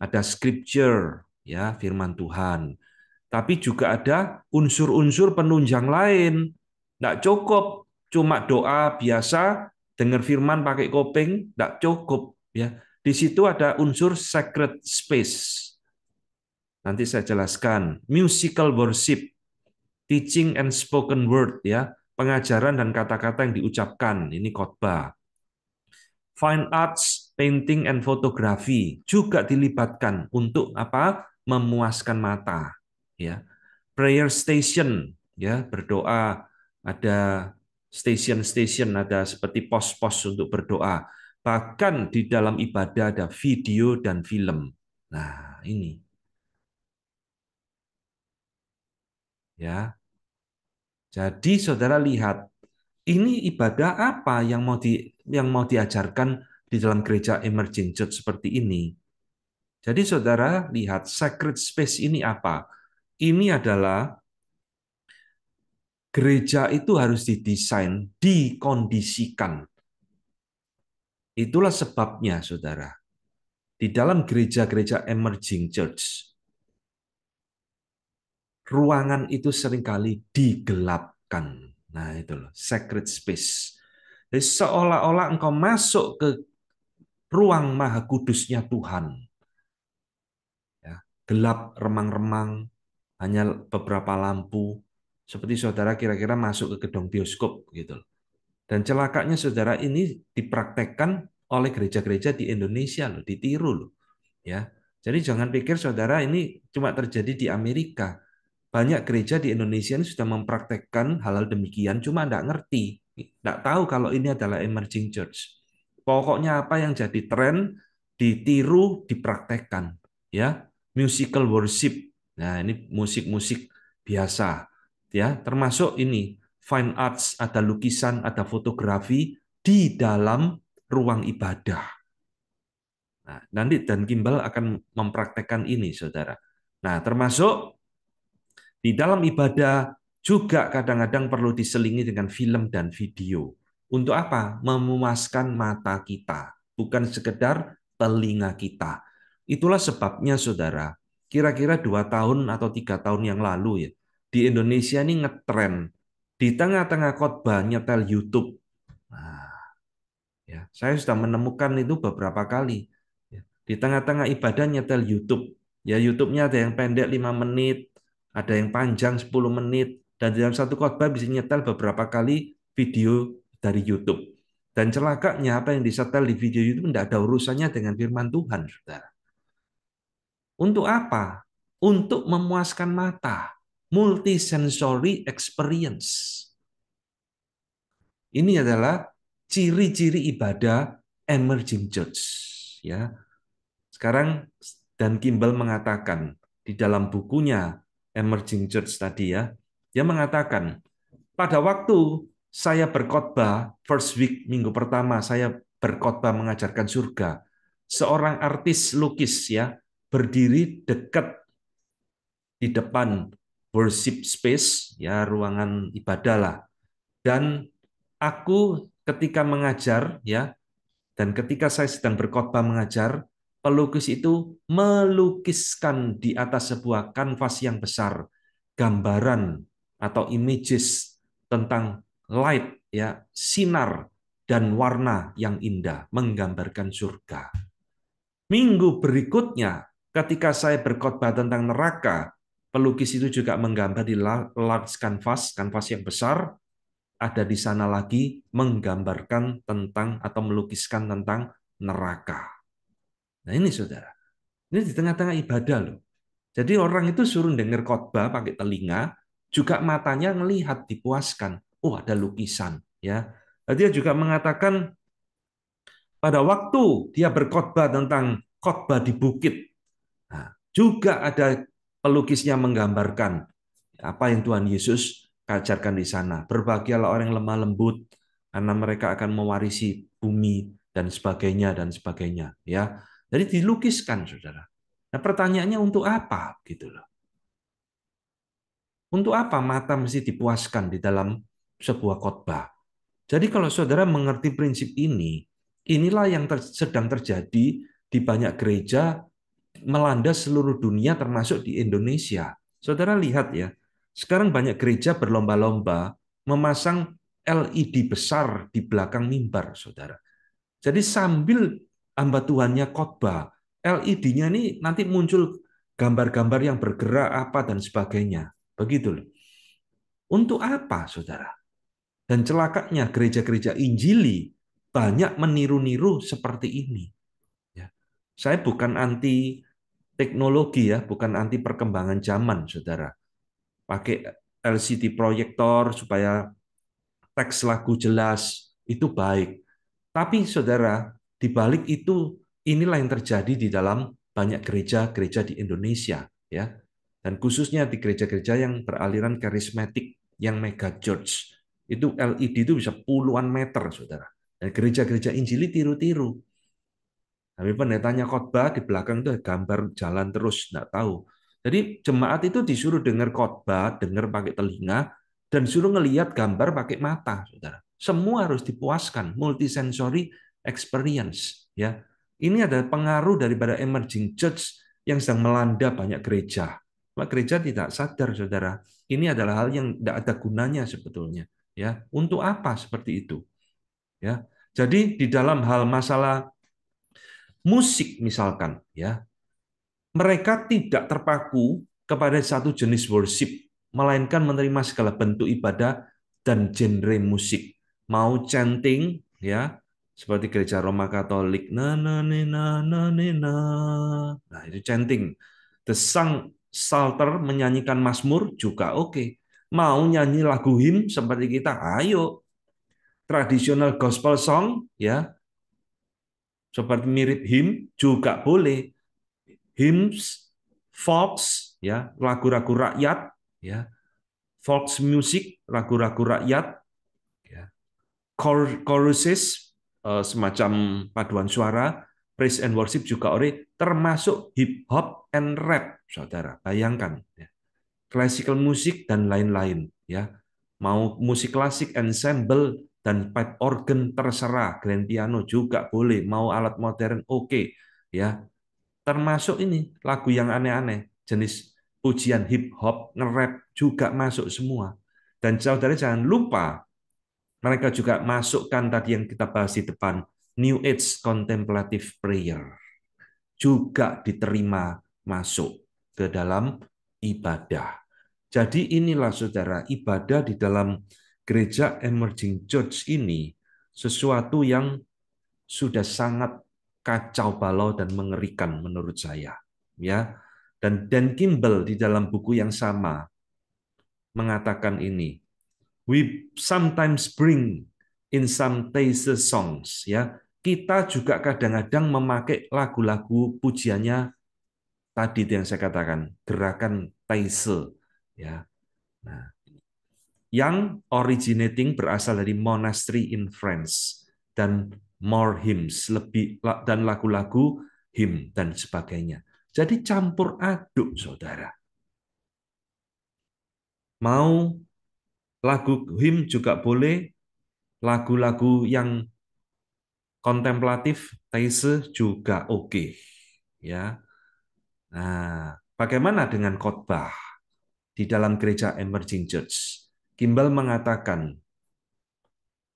ada scripture, ya, firman Tuhan. Tapi juga ada unsur-unsur penunjang lain. Tidak cukup cuma doa biasa, dengar firman pakai koping, tidak cukup, ya. Di situ ada unsur sacred space. Nanti saya jelaskan. Musical worship, teaching and spoken word, ya, pengajaran dan kata-kata yang diucapkan, ini khotbah. Fine arts, painting and photography juga dilibatkan untuk apa? Memuaskan mata, ya. Prayer station, ya, berdoa, ada station-station, ada seperti pos-pos untuk berdoa. Bahkan di dalam ibadah ada video dan film. Nah, ini, ya. Jadi saudara lihat, ini ibadah apa yang mau diajarkan di dalam gereja emerging church seperti ini? Jadi saudara lihat sacred space ini apa? Ini adalah gereja itu harus didesain, dikondisikan. Itulah sebabnya saudara. Di dalam gereja-gereja emerging church, ruangan itu seringkali digelapkan. Nah, itu loh, sacred space. Jadi seolah-olah engkau masuk ke ruang maha kudusnya Tuhan. Ya, gelap, remang-remang, hanya beberapa lampu. Seperti saudara kira-kira masuk ke gedung bioskop gitu. Dan celakanya saudara ini dipraktekkan oleh gereja-gereja di Indonesia loh, ditiru loh. Ya. Jadi jangan pikir saudara ini cuma terjadi di Amerika. Banyak gereja di Indonesia ini sudah mempraktekkan hal-hal demikian, cuma nggak ngerti, nggak tahu kalau ini adalah emerging church. Pokoknya apa yang jadi tren ditiru, dipraktekkan, ya. Musical worship. Nah, ini musik-musik biasa, ya. Termasuk ini fine arts, ada lukisan, ada fotografi di dalam ruang ibadah. Nah, nanti Dan Kimball akan mempraktekkan ini, saudara. Nah, termasuk di dalam ibadah juga kadang-kadang perlu diselingi dengan film dan video. Untuk apa? Memuaskan mata kita, bukan sekedar telinga kita. Itulah sebabnya, saudara, kira-kira 2 tahun atau 3 tahun yang lalu ya, di Indonesia ini ngetren di tengah-tengah khotbah nyetel YouTube. Nah, ya, saya sudah menemukan itu beberapa kali. Ya, di tengah-tengah ibadah nyetel YouTube. Ya, YouTube-nya ada yang pendek 5 menit, ada yang panjang 10 menit, dan dalam satu khotbah bisa nyetel beberapa kali video dari YouTube. Dan celakanya apa yang disetel di video YouTube tidak ada urusannya dengan firman Tuhan, saudara. Untuk apa? Untuk memuaskan mata. Multisensory experience. Ini adalah ciri-ciri ibadah emerging church. Ya, sekarang Dan Kimball mengatakan di dalam bukunya Emerging Church tadi ya, dia mengatakan pada waktu saya berkhotbah first week minggu pertama saya berkhotbah mengajarkan surga, seorang artis lukis ya berdiri dekat di depan worship space ya ruangan ibadah lah, dan aku ketika mengajar ya, dan ketika saya sedang berkhotbah mengajar, pelukis itu melukiskan di atas sebuah kanvas yang besar gambaran atau images tentang light ya, sinar dan warna yang indah menggambarkan surga. Minggu berikutnya ketika saya berkhotbah tentang neraka, pelukis itu juga menggambar di large canvas, kanvas yang besar, ada di sana lagi menggambarkan tentang atau melukiskan tentang neraka. Nah ini saudara, ini di tengah-tengah ibadah loh. Jadi orang itu suruh dengar khotbah pakai telinga, juga matanya melihat dipuaskan. Oh ada lukisan ya. Dia juga mengatakan pada waktu dia berkhotbah tentang khotbah di bukit, nah, juga ada pelukisnya menggambarkan apa yang Tuhan Yesus ajarkan di sana. Berbahagialah orang yang lemah lembut, karena mereka akan mewarisi bumi dan sebagainya dan sebagainya. Ya, jadi dilukiskan, saudara. Nah, pertanyaannya untuk apa, gitu loh? Untuk apa mata mesti dipuaskan di dalam sebuah khotbah? Jadi kalau saudara mengerti prinsip ini, inilah yang sedang terjadi di banyak gereja melanda seluruh dunia termasuk di Indonesia. Saudara lihat ya, sekarang banyak gereja berlomba-lomba memasang LED besar di belakang mimbar, saudara. Jadi sambil hamba Tuhannya khotbah, LED-nya ini nanti muncul gambar-gambar yang bergerak apa dan sebagainya. Begitu loh. Untuk apa, saudara? Dan celakanya gereja-gereja Injili banyak meniru-niru seperti ini. Ya. Saya bukan anti teknologi ya, bukan anti perkembangan zaman, saudara. Pakai LCD proyektor supaya teks lagu jelas, itu baik. Tapi saudara, di balik itu inilah yang terjadi di dalam banyak gereja-gereja di Indonesia, ya. Dan khususnya di gereja-gereja yang beraliran karismatik, yang mega church. Itu LED itu bisa puluhan meter, saudara. Dan gereja-gereja Injili tiru-tiru. Tapi pendetanya khotbah di belakang itu gambar jalan terus, nggak tahu. Jadi jemaat itu disuruh dengar khotbah, dengar pakai telinga, dan suruh ngelihat gambar pakai mata, saudara. Semua harus dipuaskan, multisensory experience. Ya, ini ada pengaruh daripada emerging church yang sedang melanda banyak gereja. Nah, gereja tidak sadar, saudara. Ini adalah hal yang tidak ada gunanya sebetulnya. Ya, untuk apa seperti itu? Ya, jadi di dalam hal masalah musik misalkan ya, mereka tidak terpaku kepada satu jenis worship, melainkan menerima segala bentuk ibadah dan genre musik. Mau chanting ya, seperti gereja Roma Katolik, na na ne na ne na. Nah, itu chanting. The Sang Psalter menyanyikan mazmur juga oke. Mau nyanyi lagu hymn seperti kita, ayo. Tradisional gospel song ya, seperti mirip hymn juga boleh. Hymns, folks, ya, lagu-lagu rakyat, ya, folks music, lagu-lagu rakyat, ya, choruses, semacam paduan suara, praise and worship juga oleh, termasuk hip hop and rap, saudara. Bayangkan, ya. Classical music dan lain-lain, ya. Mau musik klasik, ensemble dan pipe organ terserah, grand piano juga boleh, mau alat modern oke, ya. Termasuk ini lagu yang aneh-aneh, jenis pujian hip hop, nge-rap juga masuk semua. Dan saudara jangan lupa, mereka juga masukkan tadi yang kita bahas di depan, New Age Contemplative Prayer. Juga diterima masuk ke dalam ibadah. Jadi inilah saudara, ibadah di dalam gereja emerging church ini sesuatu yang sudah sangat kacau balau dan mengerikan menurut saya. Ya. Dan Dan Kimball di dalam buku yang sama mengatakan ini, we sometimes bring in some taste songs, ya. Kita juga kadang-kadang memakai lagu-lagu pujiannya tadi yang saya katakan, gerakan taise, ya. Nah, yang originating berasal dari monastery in France dan more hymns, lebih dan lagu-lagu hymn dan sebagainya. Jadi campur aduk, saudara. Mau lagu hymn juga boleh, lagu-lagu yang kontemplatif, taise juga oke. Ya. Nah, bagaimana dengan khotbah di dalam gereja emerging church? Kimball mengatakan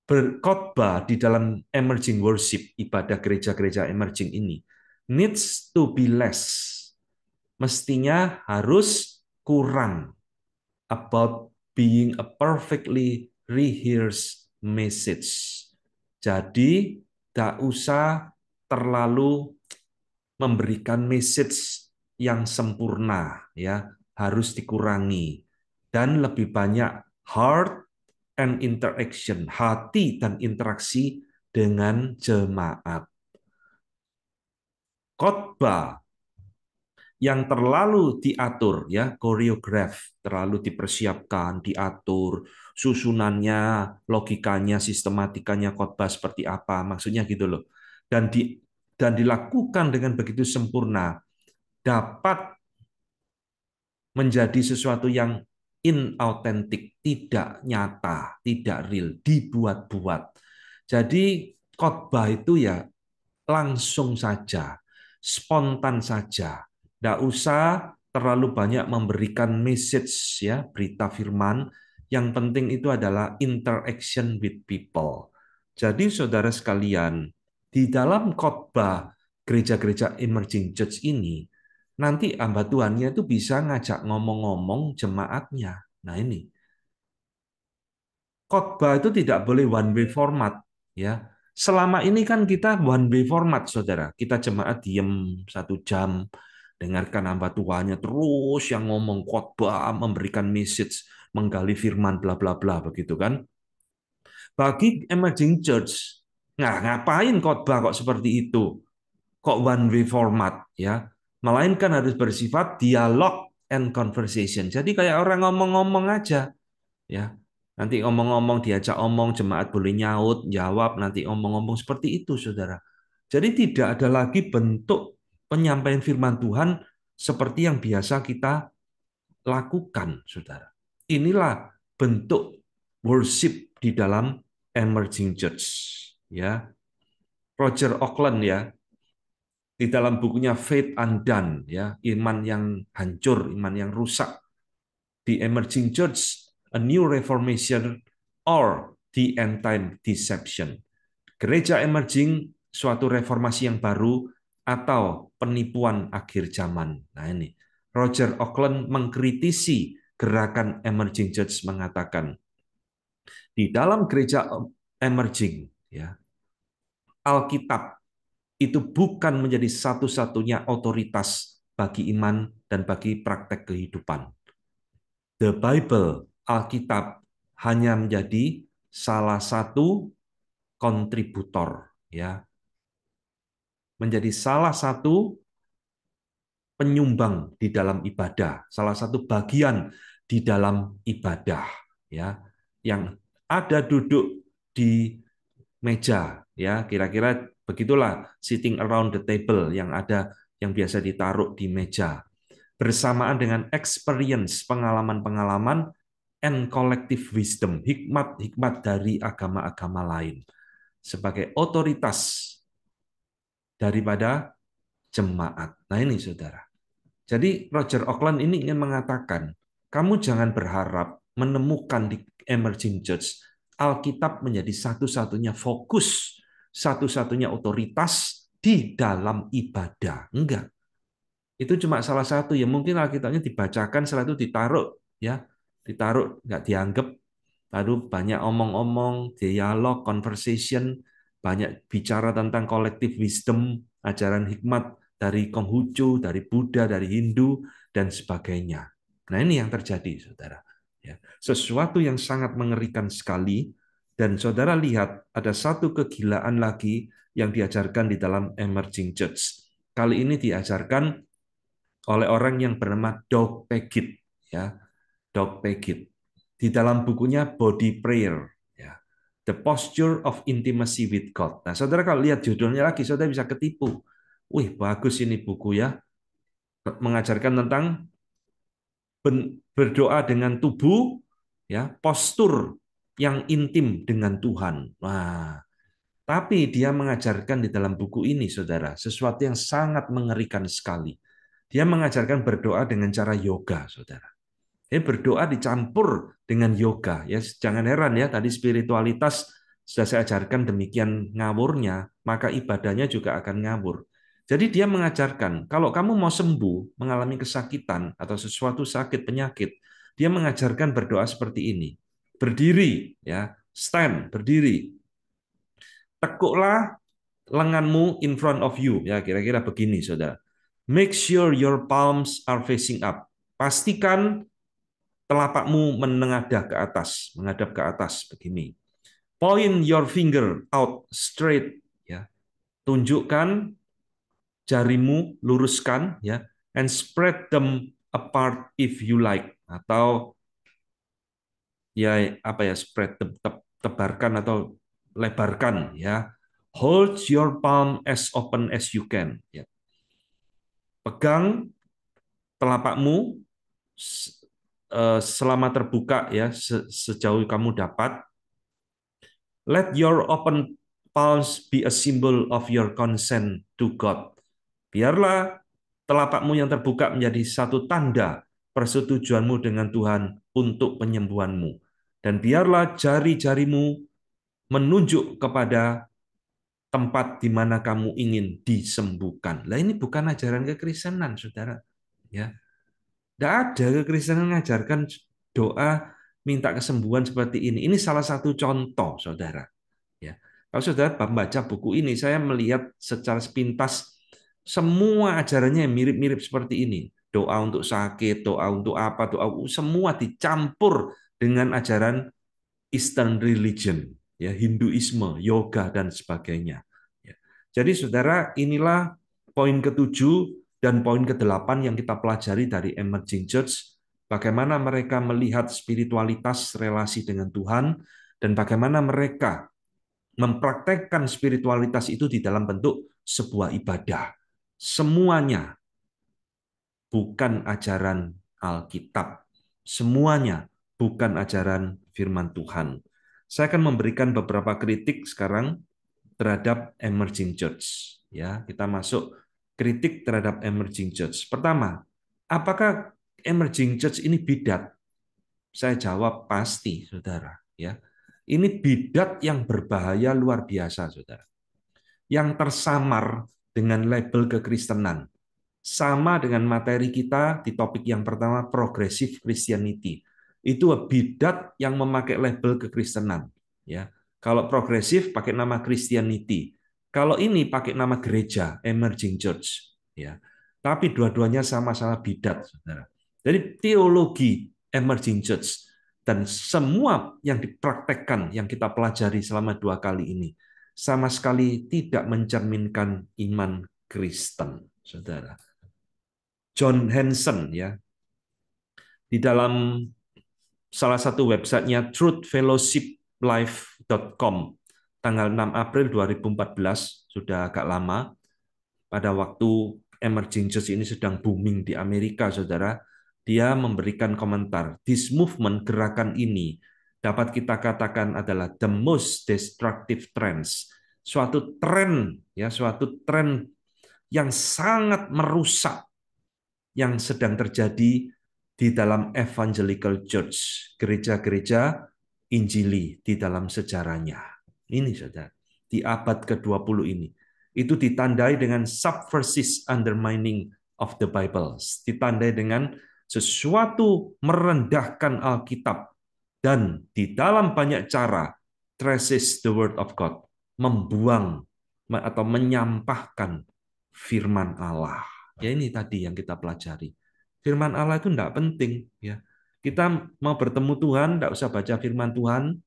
berkhotbah di dalam emerging worship, ibadah gereja-gereja emerging ini, needs to be less. Mestinya harus kurang about being a perfectly rehearsed message. Jadi, tak usah terlalu memberikan message yang sempurna, ya, harus dikurangi. Dan lebih banyak heart and interaction, hati dan interaksi dengan jemaat. Khotbah yang terlalu diatur, ya, koreograf, terlalu dipersiapkan, diatur, susunannya, logikanya, sistematikanya khotbah seperti apa, maksudnya gitu loh. Dan dilakukan dengan begitu sempurna, dapat menjadi sesuatu yang inauthentic, tidak nyata, tidak real, dibuat-buat. Jadi khotbah itu ya langsung saja, spontan saja. Tidak usah terlalu banyak memberikan message ya, berita firman. Yang penting itu adalah interaction with people. Jadi saudara sekalian, di dalam khotbah gereja-gereja emerging church ini, nanti hamba Tuhannya itu bisa ngajak ngomong-ngomong jemaatnya. Nah ini, khotbah itu tidak boleh one way format ya. Selama ini kan kita one way format, saudara. Kita jemaat diem 1 jam, dengarkan hamba Tuhannya terus yang ngomong khotbah, memberikan message, menggali firman, bla bla bla begitu kan. Bagi emerging church, nah ngapain khotbah kok seperti itu? Kok one way format ya? Melainkan harus bersifat dialog and conversation. Jadi kayak orang ngomong-ngomong aja ya. Nanti ngomong-ngomong diajak omong, jemaat boleh nyaut, jawab, nanti ngomong-ngomong seperti itu, Saudara. Jadi tidak ada lagi bentuk penyampaian firman Tuhan seperti yang biasa kita lakukan, Saudara. Inilah bentuk worship di dalam emerging church, ya. Roger Auckland ya, di dalam bukunya Faith Undone ya, iman yang hancur, iman yang rusak, the emerging church, a new reformation or the end time deception. Gereja emerging, suatu reformasi yang baru atau penipuan akhir zaman. Nah ini, Roger Auckland mengkritisi gerakan emerging church mengatakan, di dalam gereja emerging, ya, Alkitab itu bukan menjadi satu-satunya otoritas bagi iman dan bagi praktek kehidupan. The Bible, Alkitab, hanya menjadi salah satu kontributor, ya, menjadi salah satu penyumbang di dalam ibadah, salah satu bagian di dalam ibadah, ya, yang ada duduk di meja, ya, kira-kira begitulah sitting around the table yang ada yang biasa ditaruh di meja, bersamaan dengan experience, pengalaman-pengalaman and collective wisdom, hikmat-hikmat dari agama-agama lain sebagai otoritas daripada jemaat. Nah ini saudara. Jadi Roger Auckland ini ingin mengatakan, kamu jangan berharap menemukan di emerging church Alkitab menjadi satu-satunya fokus, satu-satunya otoritas di dalam ibadah. Enggak. Itu cuma salah satu ya, mungkin Alkitabnya dibacakan setelah itu ditaruh ya, ditaruh nggak dianggap, lalu banyak omong-omong, dialog, conversation, banyak bicara tentang collective wisdom, ajaran hikmat dari Konghucu, dari Buddha, dari Hindu dan sebagainya. Nah, ini yang terjadi, Saudara. Ya, sesuatu yang sangat mengerikan sekali, dan Saudara lihat ada satu kegilaan lagi yang diajarkan di dalam emerging church. Kali ini diajarkan oleh orang yang bernama Doug Pagitt, ya, Doug Pagitt, di dalam bukunya Body Prayer, ya, The Posture of Intimacy with God. Nah, saudara kalau lihat judulnya lagi, saudara bisa ketipu. Wih, bagus ini buku ya, mengajarkan tentang berdoa dengan tubuh, ya, postur yang intim dengan Tuhan. Nah, tapi dia mengajarkan di dalam buku ini, saudara, sesuatu yang sangat mengerikan sekali. Dia mengajarkan berdoa dengan cara yoga, saudara. Ini berdoa dicampur dengan yoga. Ya, jangan heran ya, tadi spiritualitas sudah saya ajarkan demikian ngawurnya, maka ibadahnya juga akan ngawur. Jadi dia mengajarkan, kalau kamu mau sembuh, mengalami kesakitan atau sesuatu sakit penyakit, dia mengajarkan berdoa seperti ini. Berdiri, ya, stand, berdiri. Tekuklah lenganmu in front of you, ya, kira-kira begini, saudara. Make sure your palms are facing up. Pastikan telapakmu menghadap ke atas begini. Point your finger out straight, ya. Tunjukkan jarimu, luruskan, ya, and spread them apart if you like, atau ya apa ya, spread, tebarkan atau lebarkan, ya. Hold your palm as open as you can, ya. Pegang telapakmu selama terbuka ya, sejauh kamu dapat. Let your open palms be a symbol of your consent to God. Biarlah telapakmu yang terbuka menjadi satu tanda persetujuanmu dengan Tuhan untuk penyembuhanmu. Dan biarlah jari-jarimu menunjuk kepada tempat di mana kamu ingin disembuhkan. Lah ini bukan ajaran kekristenan, saudara. Ya, tidak ada kekristenan mengajarkan doa minta kesembuhan seperti ini. Ini salah satu contoh, saudara. Ya, kalau saudara membaca buku ini, saya melihat secara sepintas semua ajarannya mirip-mirip seperti ini. Doa untuk sakit, doa untuk apa, doa semua dicampur dengan ajaran Eastern religion, ya Hinduisme, yoga dan sebagainya. Ya. Jadi saudara, inilah poin ketujuh dan poin kedelapan yang kita pelajari dari Emerging Church, bagaimana mereka melihat spiritualitas relasi dengan Tuhan dan bagaimana mereka mempraktekkan spiritualitas itu di dalam bentuk sebuah ibadah. Semuanya bukan ajaran Alkitab. Semuanya bukan ajaran firman Tuhan. Saya akan memberikan beberapa kritik sekarang terhadap Emerging Church. Ya, kita masuk kritik terhadap Emerging Church. Pertama, apakah Emerging Church ini bidat? Saya jawab pasti, saudara. Ya, ini bidat yang berbahaya luar biasa, saudara. Yang tersamar dengan label kekristenan. Sama dengan materi kita di topik yang pertama, progressive Christianity. Itu bidat yang memakai label kekristenan. Ya, kalau progresif pakai nama Christianity. Kalau ini pakai nama gereja, Emerging Church. Ya, tapi dua-duanya sama-sama bidat, saudara. Jadi teologi Emerging Church dan semua yang dipraktekkan, yang kita pelajari selama 2 kali ini, sama sekali tidak mencerminkan iman Kristen, saudara. John Hanson ya, di dalam salah satu websitenya truthfellowshiplife.com tanggal 6 April 2014, sudah agak lama, pada waktu Emerging Church ini sedang booming di Amerika, saudara, dia memberikan komentar, this movement, gerakan ini, dapat kita katakan adalah the most destructive trends, suatu tren, ya, suatu tren yang sangat merusak yang sedang terjadi di dalam evangelical church, gereja-gereja Injili di dalam sejarahnya. Ini saudara, di abad ke-20 ini. Itu ditandai dengan subversive undermining of the Bible. Ditandai dengan sesuatu merendahkan Alkitab. Dan di dalam banyak cara, traces the word of God. Membuang atau menyampahkan firman Allah. Ya ini tadi yang kita pelajari. Firman Allah itu tidak penting. Ya, kita mau bertemu Tuhan, tidak usah baca firman Tuhan,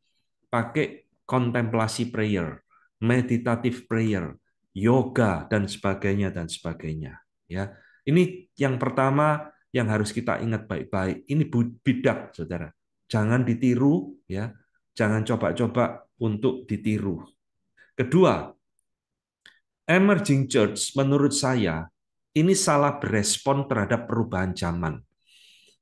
pakai kontemplasi prayer, meditative prayer, yoga dan sebagainya dan sebagainya. Ya, ini yang pertama yang harus kita ingat baik-baik. Ini bidat, saudara. Jangan ditiru, ya. Jangan coba-coba untuk ditiru. Kedua, Emerging Church menurut saya ini salah berespon terhadap perubahan zaman.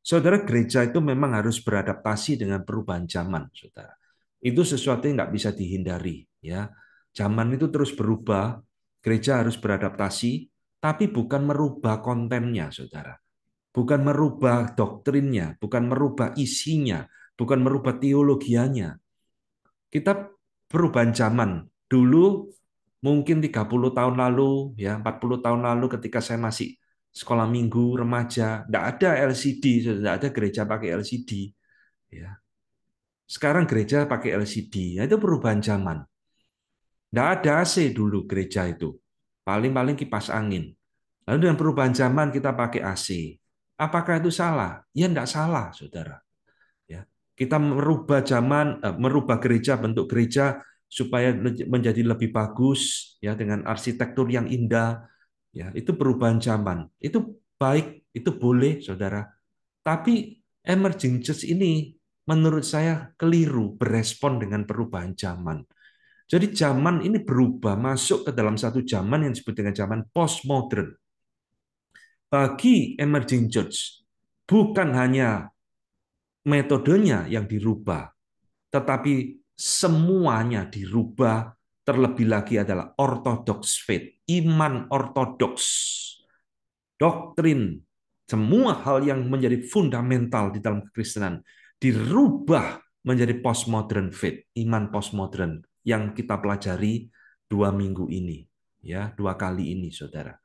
Saudara, gereja itu memang harus beradaptasi dengan perubahan zaman, saudara. Itu sesuatu yang nggak bisa dihindari, ya. Zaman itu terus berubah, gereja harus beradaptasi, tapi bukan merubah kontennya, saudara. Bukan merubah doktrinnya, bukan merubah isinya, bukan merubah teologianya. Kita perubahan zaman. Dulu mungkin 30 tahun lalu, ya 40 tahun lalu ketika saya masih sekolah minggu, remaja, tidak ada LCD, tidak ada gereja pakai LCD. Ya. Sekarang gereja pakai LCD, itu perubahan zaman. Tidak ada AC dulu gereja itu, paling-paling kipas angin. Lalu dengan perubahan zaman kita pakai AC. Apakah itu salah? Ya tidak salah, saudara. Ya. Kita merubah zaman, merubah gereja, bentuk gereja supaya menjadi lebih bagus, ya dengan arsitektur yang indah. Ya, itu perubahan zaman. Itu baik, itu boleh, saudara. Tapi Emerging Church ini menurut saya keliru berespon dengan perubahan zaman. Jadi zaman ini berubah, masuk ke dalam satu zaman yang disebut dengan zaman postmodern. Bagi Emerging Church, bukan hanya metodenya yang dirubah, tetapi semuanya dirubah. Terlebih lagi adalah orthodox faith, iman ortodoks, doktrin, semua hal yang menjadi fundamental di dalam kekristenan dirubah menjadi postmodern faith, iman postmodern yang kita pelajari 2 minggu ini, ya 2 kali ini, saudara.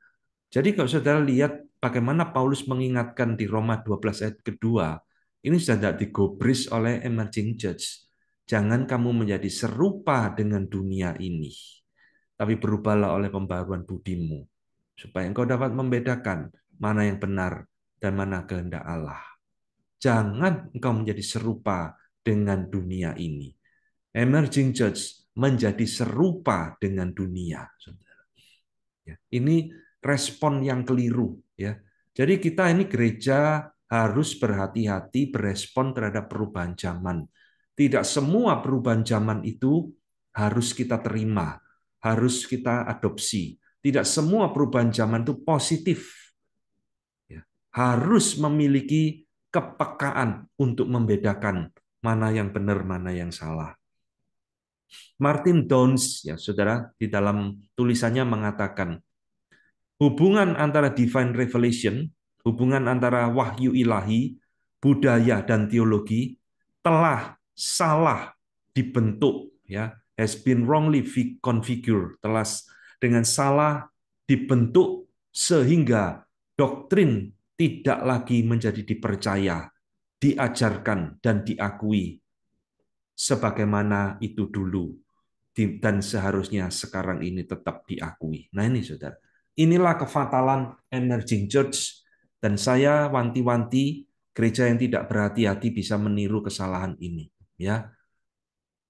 Jadi kalau saudara lihat bagaimana Paulus mengingatkan di Roma 12 ayat kedua, ini sudah tidak digubris oleh emerging church. Jangan kamu menjadi serupa dengan dunia ini, tapi berubahlah oleh pembaruan budimu, supaya engkau dapat membedakan mana yang benar dan mana kehendak Allah. Jangan engkau menjadi serupa dengan dunia ini. Emerging church menjadi serupa dengan dunia, saudara. Ini respon yang keliru, ya. Jadi kita ini gereja harus berhati-hati berespon terhadap perubahan zaman. Tidak semua perubahan zaman itu harus kita terima, harus kita adopsi. Tidak semua perubahan zaman itu positif. Ya. Harus memiliki kepekaan untuk membedakan mana yang benar, mana yang salah. Martin Downes, ya saudara, di dalam tulisannya mengatakan, hubungan antara divine revelation, hubungan antara wahyu ilahi, budaya dan teologi telah salah dibentuk, ya, has been wrongly configured, telah dengan salah dibentuk sehingga doktrin tidak lagi menjadi dipercaya, diajarkan dan diakui sebagaimana itu dulu dan seharusnya sekarang ini tetap diakui. Nah ini saudara, inilah kefatalan emerging church dan saya wanti-wanti gereja yang tidak berhati-hati bisa meniru kesalahan ini. Ya,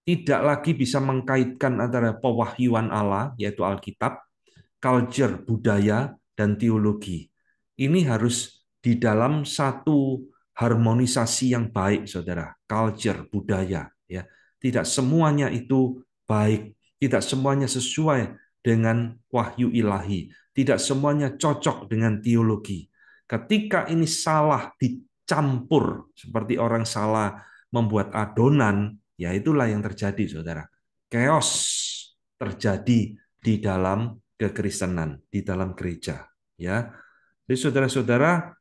tidak lagi bisa mengkaitkan antara pewahyuan Allah yaitu Alkitab, culture, budaya dan teologi. Ini harus di dalam satu harmonisasi yang baik, saudara. Culture, budaya, ya. Tidak semuanya itu baik, tidak semuanya sesuai dengan wahyu ilahi, tidak semuanya cocok dengan teologi. Ketika ini salah dicampur, seperti orang salah membuat adonan, ya itulah yang terjadi, saudara. Chaos terjadi di dalam kekristenan, di dalam gereja. Ya, jadi saudara-saudara,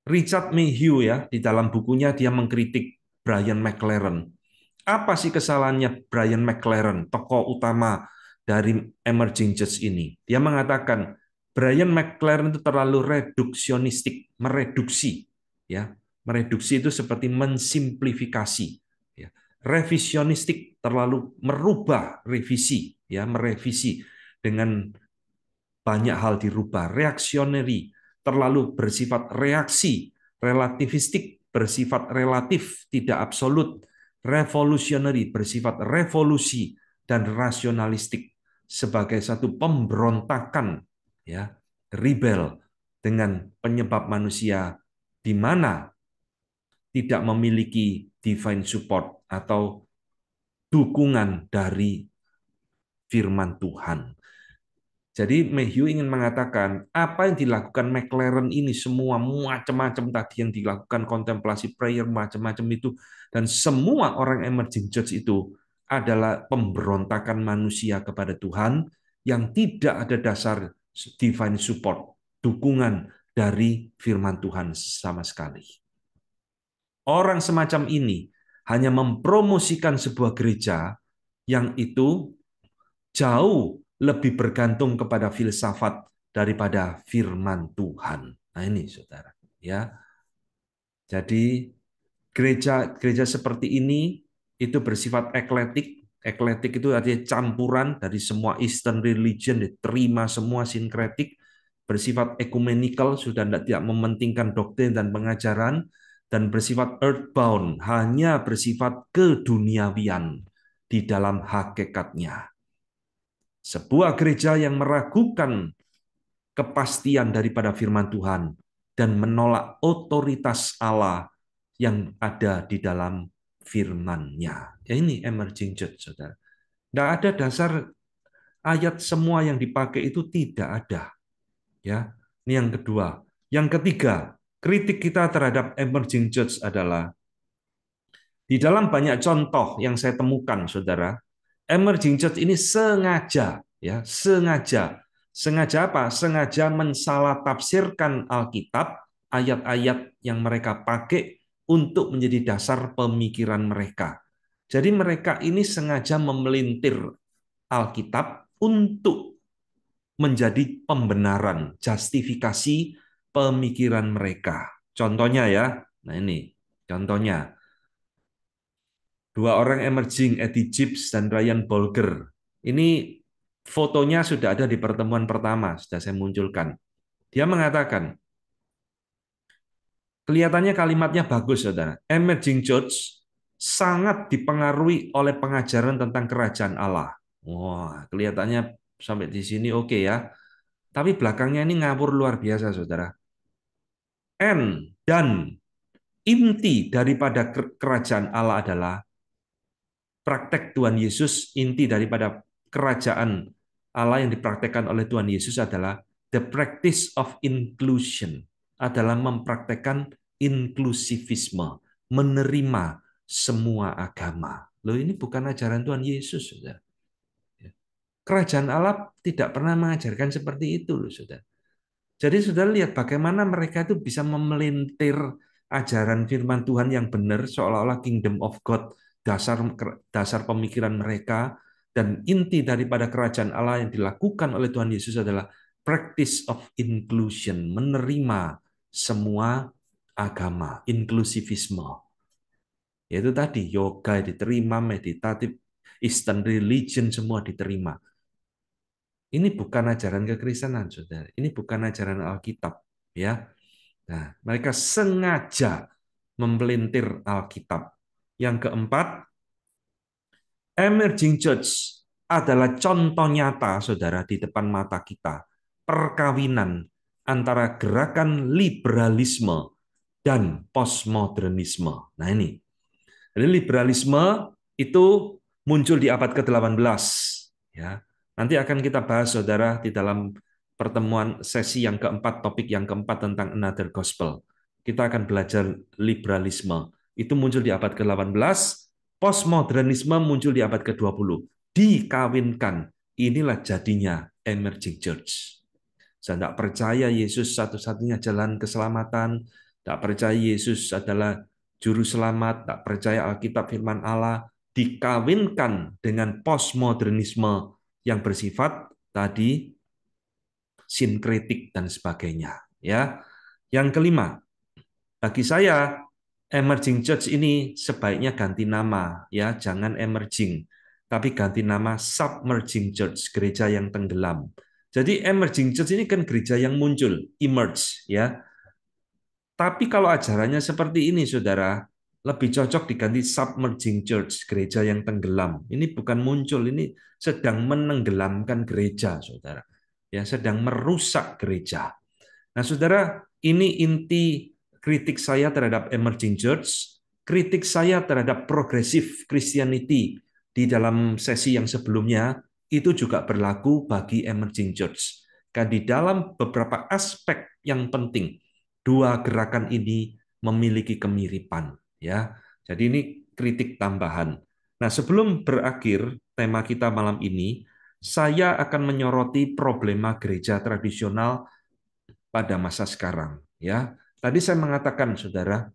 Richard Mayhew ya di dalam bukunya dia mengkritik Brian McLaren. Apa sih kesalahannya Brian McLaren, tokoh utama dari Emerging Church ini? Dia mengatakan Brian McLaren itu terlalu reduksionistik, mereduksi, ya, mereduksi itu seperti mensimplifikasi, ya. Revisionistik terlalu merubah, revisi, ya, merevisi dengan banyak hal dirubah. Reaksioneri terlalu bersifat reaksi, relativistik bersifat relatif, tidak absolut, revolusionary bersifat revolusi, dan rasionalistik sebagai satu pemberontakan, ya, rebel dengan penyebab manusia di mana tidak memiliki divine support atau dukungan dari firman Tuhan. Jadi Mayhew ingin mengatakan apa yang dilakukan McLaren ini semua macam-macam tadi yang dilakukan kontemplasi prayer macam-macam itu dan semua orang emerging church itu adalah pemberontakan manusia kepada Tuhan yang tidak ada dasar divine support, dukungan dari firman Tuhan sama sekali. Orang semacam ini hanya mempromosikan sebuah gereja yang itu jauh lebih bergantung kepada filsafat daripada firman Tuhan. Nah ini saudara, ya. Jadi gereja seperti ini itu bersifat ekletik. Ekletik itu artinya campuran dari semua Eastern religion, diterima semua sinkretik, bersifat ekumenikal, sudah tidak mementingkan doktrin dan pengajaran, dan bersifat earthbound, hanya bersifat keduniawian di dalam hakikatnya. Sebuah gereja yang meragukan kepastian daripada firman Tuhan dan menolak otoritas Allah yang ada di dalam firman-Nya. Ya ini emerging church, saudara. Tidak ada dasar ayat semua yang dipakai itu tidak ada. Ya, ini yang kedua. Yang ketiga, kritik kita terhadap emerging church adalah di dalam banyak contoh yang saya temukan, saudara, emerging church ini sengaja, ya, sengaja apa? Sengaja mensalah tafsirkan Alkitab, ayat-ayat yang mereka pakai untuk menjadi dasar pemikiran mereka. Jadi mereka ini sengaja memelintir Alkitab untuk menjadi pembenaran, justifikasi pemikiran mereka. Contohnya ya, nah ini contohnya. Dua orang emerging, Eddie Gibbs dan Ryan Bolger. Ini fotonya sudah ada di pertemuan pertama, sudah saya munculkan. Dia mengatakan, kelihatannya kalimatnya bagus, saudara. Emerging Church sangat dipengaruhi oleh pengajaran tentang kerajaan Allah. Wah, kelihatannya sampai di sini oke ya. Tapi belakangnya ini ngawur luar biasa, saudara. Dan inti daripada kerajaan Allah adalah praktek Tuhan Yesus, inti daripada kerajaan Allah yang dipraktekkan oleh Tuhan Yesus adalah the practice of inclusion, adalah mempraktekkan inklusivisme, menerima semua agama. Loh, ini bukan ajaran Tuhan Yesus, saudara. Kerajaan Allah tidak pernah mengajarkan seperti itu, loh, saudara. Jadi saudara lihat bagaimana mereka itu bisa memelintir ajaran firman Tuhan yang benar seolah-olah kingdom of God, dasar dasar pemikiran mereka, dan inti daripada kerajaan Allah yang dilakukan oleh Tuhan Yesus adalah practice of inclusion, menerima semua agama, inklusivisme. Yaitu tadi yoga diterima, meditatif, Eastern religion semua diterima. Ini bukan ajaran kekristenan, saudara. Ini bukan ajaran Alkitab, ya. Nah, mereka sengaja mempelintir Alkitab. Yang keempat, emerging church adalah contoh nyata, saudara, di depan mata kita. Perkawinan antara gerakan liberalisme dan postmodernisme. Nah ini. Jadi liberalisme itu muncul di abad ke-18. Ya. Nanti akan kita bahas, saudara, di dalam pertemuan sesi yang keempat, topik yang keempat tentang another gospel. Kita akan belajar liberalisme. Itu muncul di abad ke-18, postmodernisme muncul di abad ke-20. Dikawinkan. Inilah jadinya emerging church. Saya tidak percaya Yesus satu-satunya jalan keselamatan, tidak percaya Yesus adalah juru selamat, tidak percaya Alkitab firman Allah, dikawinkan dengan postmodernisme yang bersifat tadi sinkretik dan sebagainya. Ya, yang kelima, bagi saya emerging church ini sebaiknya ganti nama, ya, jangan emerging, tapi ganti nama submerging church, gereja yang tenggelam. Jadi emerging church ini kan gereja yang muncul, emerge, ya. Tapi kalau ajarannya seperti ini, saudara, lebih cocok diganti submerging church, gereja yang tenggelam. Ini bukan muncul, ini sedang menenggelamkan gereja, saudara. Ya, sedang merusak gereja. Nah, saudara, ini inti kritik saya terhadap emerging church, kritik saya terhadap progressive Christianity di dalam sesi yang sebelumnya, itu juga berlaku bagi emerging church. Kan di dalam beberapa aspek yang penting, dua gerakan ini memiliki kemiripan, ya. Jadi ini kritik tambahan. Nah, sebelum berakhir tema kita malam ini, saya akan menyoroti problema gereja tradisional pada masa sekarang, ya. Tadi saya mengatakan, saudara,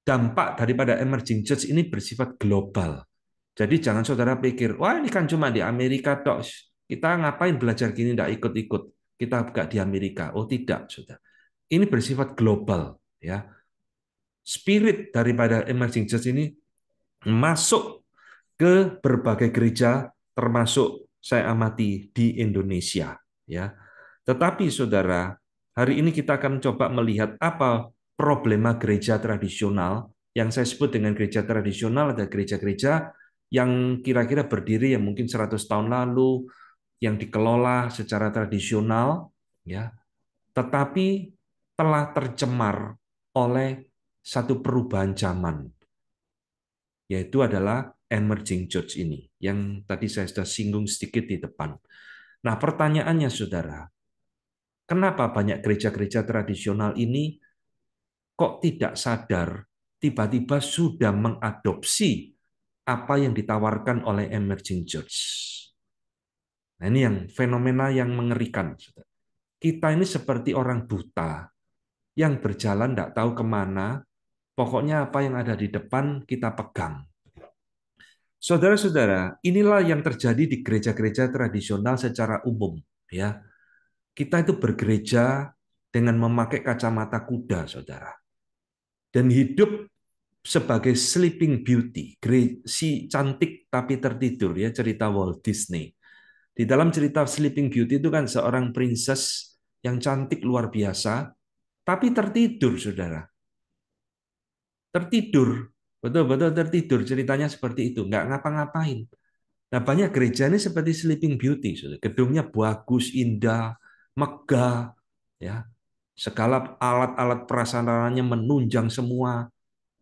dampak daripada emerging church ini bersifat global. Jadi jangan saudara pikir, wah ini kan cuma di Amerika tok. Kita ngapain belajar gini tidak ikut-ikut. Kita buka di Amerika. Oh tidak, saudara. Ini bersifat global, ya. Spirit daripada emerging church ini masuk ke berbagai gereja, termasuk saya amati di Indonesia, ya. Tetapi saudara, hari ini kita akan coba melihat apa problema gereja tradisional. Yang saya sebut dengan gereja tradisional ada gereja-gereja yang kira-kira berdiri yang mungkin 100 tahun lalu, yang dikelola secara tradisional, ya, tetapi telah tercemar oleh satu perubahan zaman, yaitu adalah emerging church ini, yang tadi saya sudah singgung sedikit di depan. Nah, pertanyaannya, saudara, kenapa banyak gereja-gereja tradisional ini kok tidak sadar tiba-tiba sudah mengadopsi apa yang ditawarkan oleh emerging church. Nah, ini yang fenomena yang mengerikan. Kita ini seperti orang buta yang berjalan tidak tahu kemana, pokoknya apa yang ada di depan kita pegang. Saudara-saudara, inilah yang terjadi di gereja-gereja tradisional secara umum. Ya, kita itu bergereja dengan memakai kacamata kuda, saudara, dan hidup sebagai Sleeping Beauty, si cantik tapi tertidur, ya, cerita Walt Disney. Di dalam cerita Sleeping Beauty itu kan seorang princess yang cantik luar biasa, tapi tertidur, saudara. Tertidur, betul-betul tertidur. Ceritanya seperti itu, nggak ngapa-ngapain. Nah, banyak gereja ini seperti Sleeping Beauty, saudara. Gedungnya bagus, indah, megah, ya. Segala alat-alat prasarananya menunjang semua,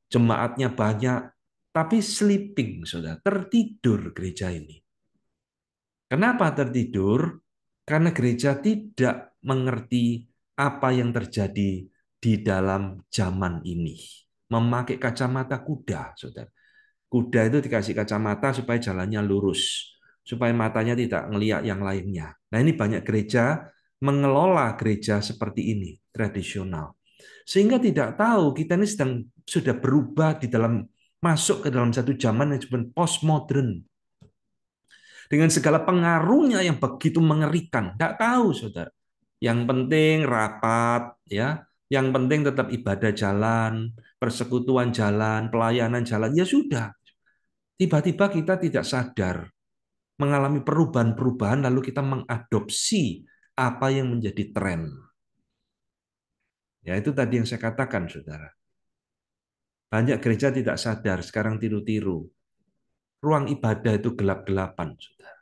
jemaatnya banyak, tapi sleeping, saudara, tertidur gereja ini. Kenapa tertidur? Karena gereja tidak mengerti apa yang terjadi di dalam zaman ini. Memakai kacamata kuda, saudara. Kuda itu dikasih kacamata supaya jalannya lurus, supaya matanya tidak ngelihat yang lainnya. Nah, ini banyak gereja mengelola gereja seperti ini, tradisional. Sehingga tidak tahu kita ini sudah berubah di dalam masuk ke dalam satu zaman yang disebut postmodern dengan segala pengaruhnya yang begitu mengerikan. Tidak tahu, saudara. Yang penting rapat, ya. Yang penting tetap ibadah jalan, persekutuan jalan, pelayanan jalan. Ya sudah. Tiba-tiba kita tidak sadar mengalami perubahan-perubahan, lalu kita mengadopsi apa yang menjadi tren. Ya itu tadi yang saya katakan, saudara. Banyak gereja tidak sadar, sekarang tiru-tiru. Ruang ibadah itu gelap-gelapan, saudara.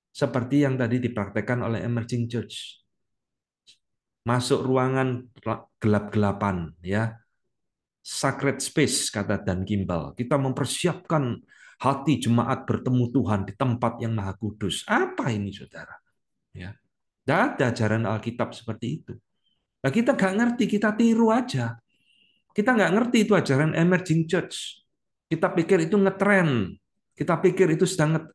Seperti yang tadi dipraktekkan oleh Emerging Church. Masuk ruangan gelap-gelapan, ya. Sacred space, kata Dan Kimball. Kita mempersiapkan hati jemaat bertemu Tuhan di tempat yang maha kudus. Apa ini, saudara? Ya. Tidak ada ajaran Alkitab seperti itu. Nah, kita nggak ngerti, kita tiru aja. Kita nggak ngerti itu ajaran emerging church. Kita pikir itu ngetren. Kita pikir itu sedang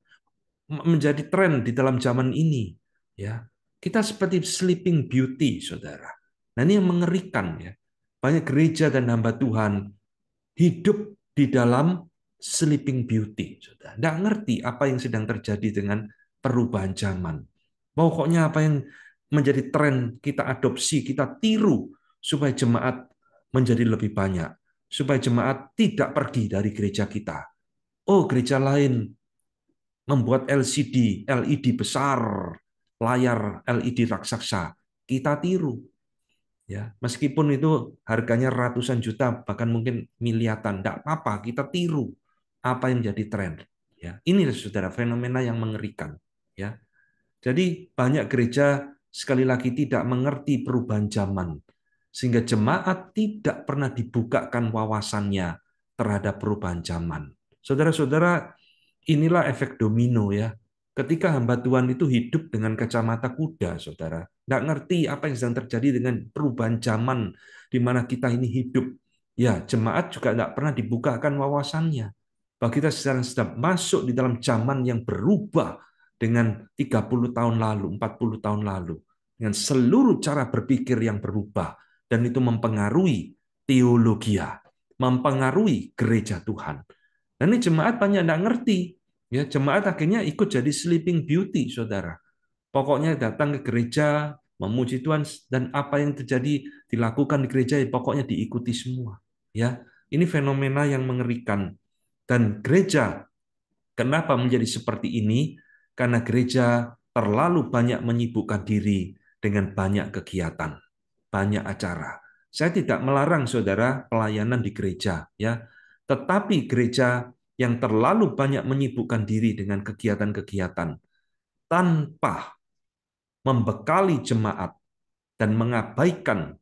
menjadi tren di dalam zaman ini. Ya, kita seperti Sleeping Beauty, saudara. Nah, ini yang mengerikan, ya. Banyak gereja dan hamba Tuhan hidup di dalam Sleeping Beauty, saudara. Nggak ngerti apa yang sedang terjadi dengan perubahan zaman. Pokoknya apa yang menjadi tren kita adopsi, kita tiru supaya jemaat menjadi lebih banyak, supaya jemaat tidak pergi dari gereja kita. Oh, gereja lain membuat LED besar, layar LED raksasa, kita tiru. Ya, meskipun itu harganya ratusan juta, bahkan mungkin miliaran, tidak apa-apa, kita tiru apa yang jadi tren. Ya, ini saudara fenomena yang mengerikan. Ya, jadi banyak gereja sekali lagi tidak mengerti perubahan zaman, sehingga jemaat tidak pernah dibukakan wawasannya terhadap perubahan zaman. Saudara-saudara, inilah efek domino, ya. Ketika hamba Tuhan itu hidup dengan kacamata kuda, saudara, nggak ngerti apa yang sedang terjadi dengan perubahan zaman di mana kita ini hidup. Ya, jemaat juga nggak pernah dibukakan wawasannya. Bahwa kita sedang masuk di dalam zaman yang berubah dengan 30 tahun lalu, 40 tahun lalu. Dengan seluruh cara berpikir yang berubah. Dan itu mempengaruhi teologia, mempengaruhi gereja Tuhan. Dan ini jemaat banyak tidak ngerti. Ya, jemaat akhirnya ikut jadi Sleeping Beauty, saudara. Pokoknya datang ke gereja, memuji Tuhan, dan apa yang terjadi dilakukan di gereja, pokoknya diikuti semua. Ya, ini fenomena yang mengerikan. Dan gereja, kenapa menjadi seperti ini? Karena gereja terlalu banyak menyibukkan diri dengan banyak kegiatan, banyak acara. Saya tidak melarang saudara pelayanan di gereja, ya, tetapi gereja yang terlalu banyak menyibukkan diri dengan kegiatan-kegiatan tanpa membekali jemaat dan mengabaikan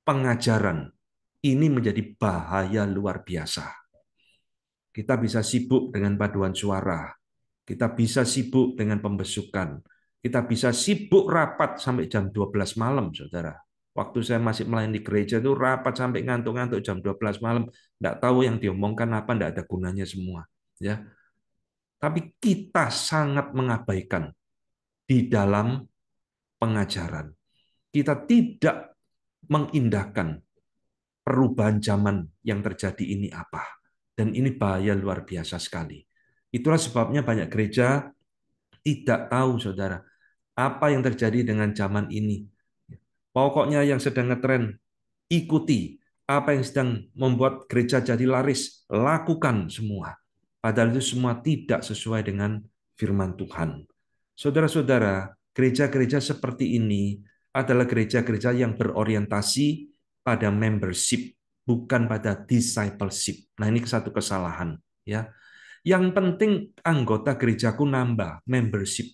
pengajaran, ini menjadi bahaya luar biasa. Kita bisa sibuk dengan paduan suara, kita bisa sibuk dengan pembesukan, kita bisa sibuk rapat sampai jam 12 malam, saudara. Waktu saya masih melayani di gereja itu rapat sampai ngantuk-ngantuk jam 12 malam, nggak tahu yang diomongkan apa, nggak ada gunanya semua. Ya, tapi kita sangat mengabaikan di dalam pengajaran. Kita tidak mengindahkan perubahan zaman yang terjadi ini apa. Dan ini bahaya luar biasa sekali. Itulah sebabnya banyak gereja tidak tahu, saudara, apa yang terjadi dengan zaman ini. Pokoknya yang sedang ngetren, ikuti. Apa yang sedang membuat gereja jadi laris, lakukan semua. Padahal itu semua tidak sesuai dengan firman Tuhan. Saudara-saudara, gereja-gereja seperti ini adalah gereja-gereja yang berorientasi pada membership, bukan pada discipleship. Nah, ini satu kesalahan, ya. Yang penting anggota gerejaku nambah membership.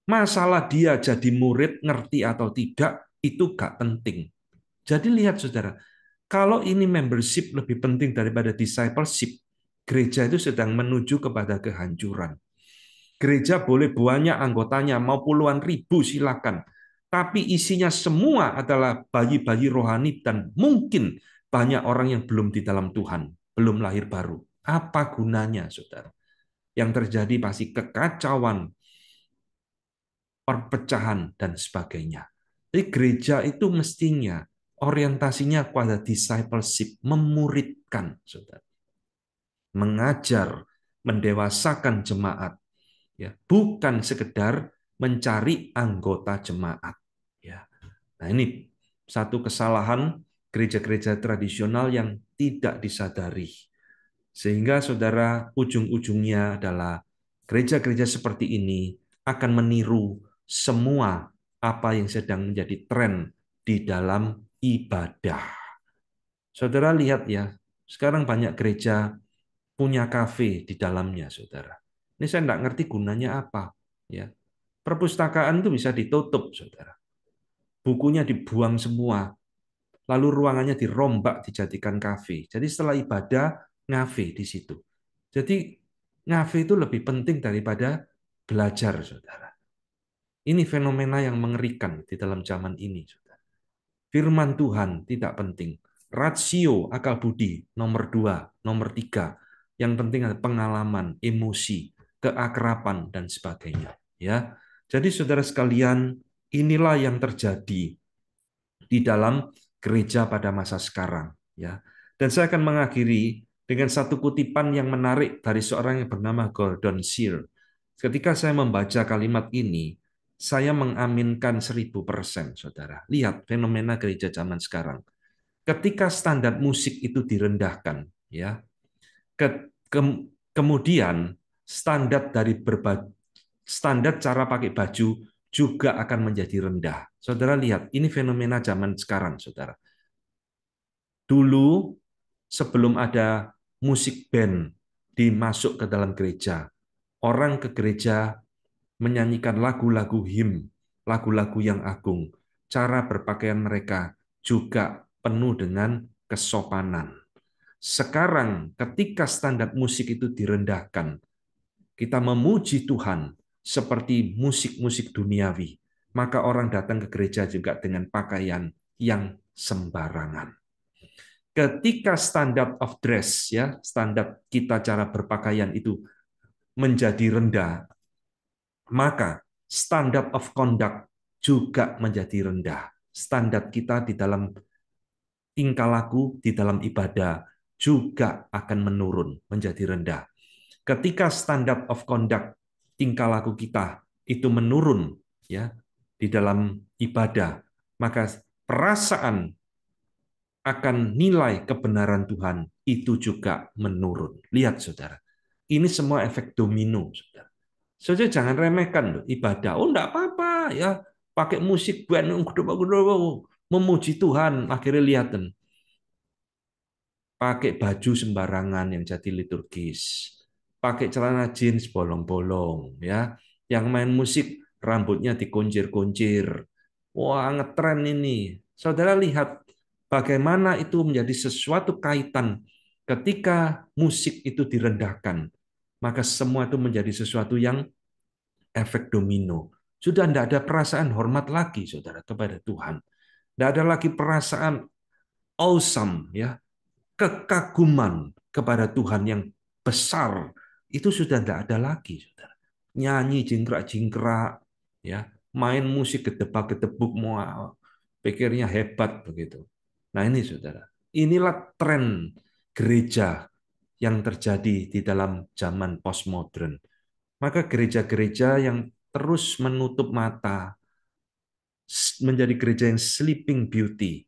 Masalah dia jadi murid, ngerti atau tidak, itu gak penting. Jadi lihat saudara, kalau ini membership lebih penting daripada discipleship, gereja itu sedang menuju kepada kehancuran. Gereja boleh banyak anggotanya, mau puluhan ribu silakan. Tapi isinya semua adalah bayi-bayi rohani dan mungkin banyak orang yang belum di dalam Tuhan, belum lahir baru. Apa gunanya, saudara? Yang terjadi pasti kekacauan, perpecahan, dan sebagainya. Jadi gereja itu mestinya orientasinya pada discipleship, memuridkan, saudara, mengajar, mendewasakan jemaat, ya, bukan sekedar mencari anggota jemaat. Ya. Nah, ini satu kesalahan gereja-gereja tradisional yang tidak disadari. Sehingga saudara, ujung-ujungnya adalah gereja-gereja seperti ini akan meniru semua apa yang sedang menjadi tren di dalam ibadah. Saudara lihat ya, sekarang banyak gereja punya kafe di dalamnya, saudara. Ini saya nggak ngerti gunanya apa. Ya, perpustakaan itu bisa ditutup, saudara. Bukunya dibuang semua, lalu ruangannya dirombak dijadikan kafe. Jadi setelah ibadah, ngafe di situ. Jadi ngafe itu lebih penting daripada belajar, saudara. Ini fenomena yang mengerikan di dalam zaman ini, saudara. Firman Tuhan tidak penting. Rasio akal budi nomor 2, nomor 3. Yang penting adalah pengalaman, emosi, keakraban, dan sebagainya. Ya, jadi saudara sekalian, inilah yang terjadi di dalam gereja pada masa sekarang. Ya, dan saya akan mengakhiri dengan satu kutipan yang menarik dari seorang yang bernama Gordon Searle. Ketika saya membaca kalimat ini, saya mengaminkan 1000%, saudara. Lihat fenomena gereja zaman sekarang. Ketika standar musik itu direndahkan, ya, kemudian standar dari standar cara pakai baju juga akan menjadi rendah. Saudara lihat, ini fenomena zaman sekarang, saudara. Dulu sebelum ada musik band dimasuk ke dalam gereja, orang ke gereja menyanyikan lagu-lagu him, lagu-lagu yang agung. Cara berpakaian mereka juga penuh dengan kesopanan. Sekarang ketika standar musik itu direndahkan, kita memuji Tuhan seperti musik-musik duniawi, maka orang datang ke gereja juga dengan pakaian yang sembarangan. Ketika standar of dress, ya, standar kita cara berpakaian itu menjadi rendah, maka standar of conduct juga menjadi rendah. Standar kita di dalam tingkah laku, di dalam ibadah juga akan menurun, menjadi rendah. Ketika standar of conduct, tingkah laku kita itu menurun, ya, di dalam ibadah, maka perasaan akan nilai kebenaran Tuhan itu juga menurun. Lihat, saudara. Ini semua efek domino, saudara. Saudara jangan remehkan loh, ibadah. Oh, enggak apa-apa ya. Pakai musik band memuji Tuhan, akhirnya lihatin pakai baju sembarangan yang jadi liturgis, pakai celana jeans bolong-bolong, ya, yang main musik rambutnya dikuncir-kuncir, wah ngetren ini. Saudara lihat bagaimana itu menjadi sesuatu kaitan ketika musik itu direndahkan, maka semua itu menjadi sesuatu yang efek domino. Sudah tidak ada perasaan hormat lagi, saudara, kepada Tuhan. Tidak ada lagi perasaan awesome, ya, kekaguman kepada Tuhan yang besar. Itu sudah tidak ada lagi, saudara. Nyanyi jingkrak-jingkrak, ya, main musik gedebak-gedebuk, mau pikirnya hebat begitu. Nah ini saudara, inilah tren gereja yang terjadi di dalam zaman postmodern. Maka gereja-gereja yang terus menutup mata, menjadi gereja yang sleeping beauty,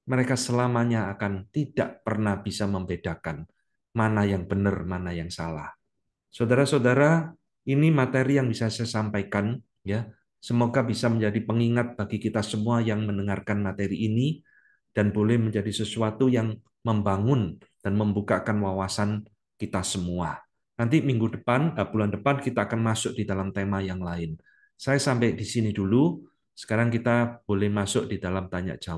mereka selamanya akan tidak pernah bisa membedakan mana yang benar, mana yang salah. Saudara-saudara, ini materi yang bisa saya sampaikan, ya. Semoga bisa menjadi pengingat bagi kita semua yang mendengarkan materi ini dan boleh menjadi sesuatu yang membangun dan membukakan wawasan kita semua. Nanti minggu depan, bulan depan kita akan masuk di dalam tema yang lain. Saya sampai di sini dulu. Sekarang kita boleh masuk di dalam tanya jawab.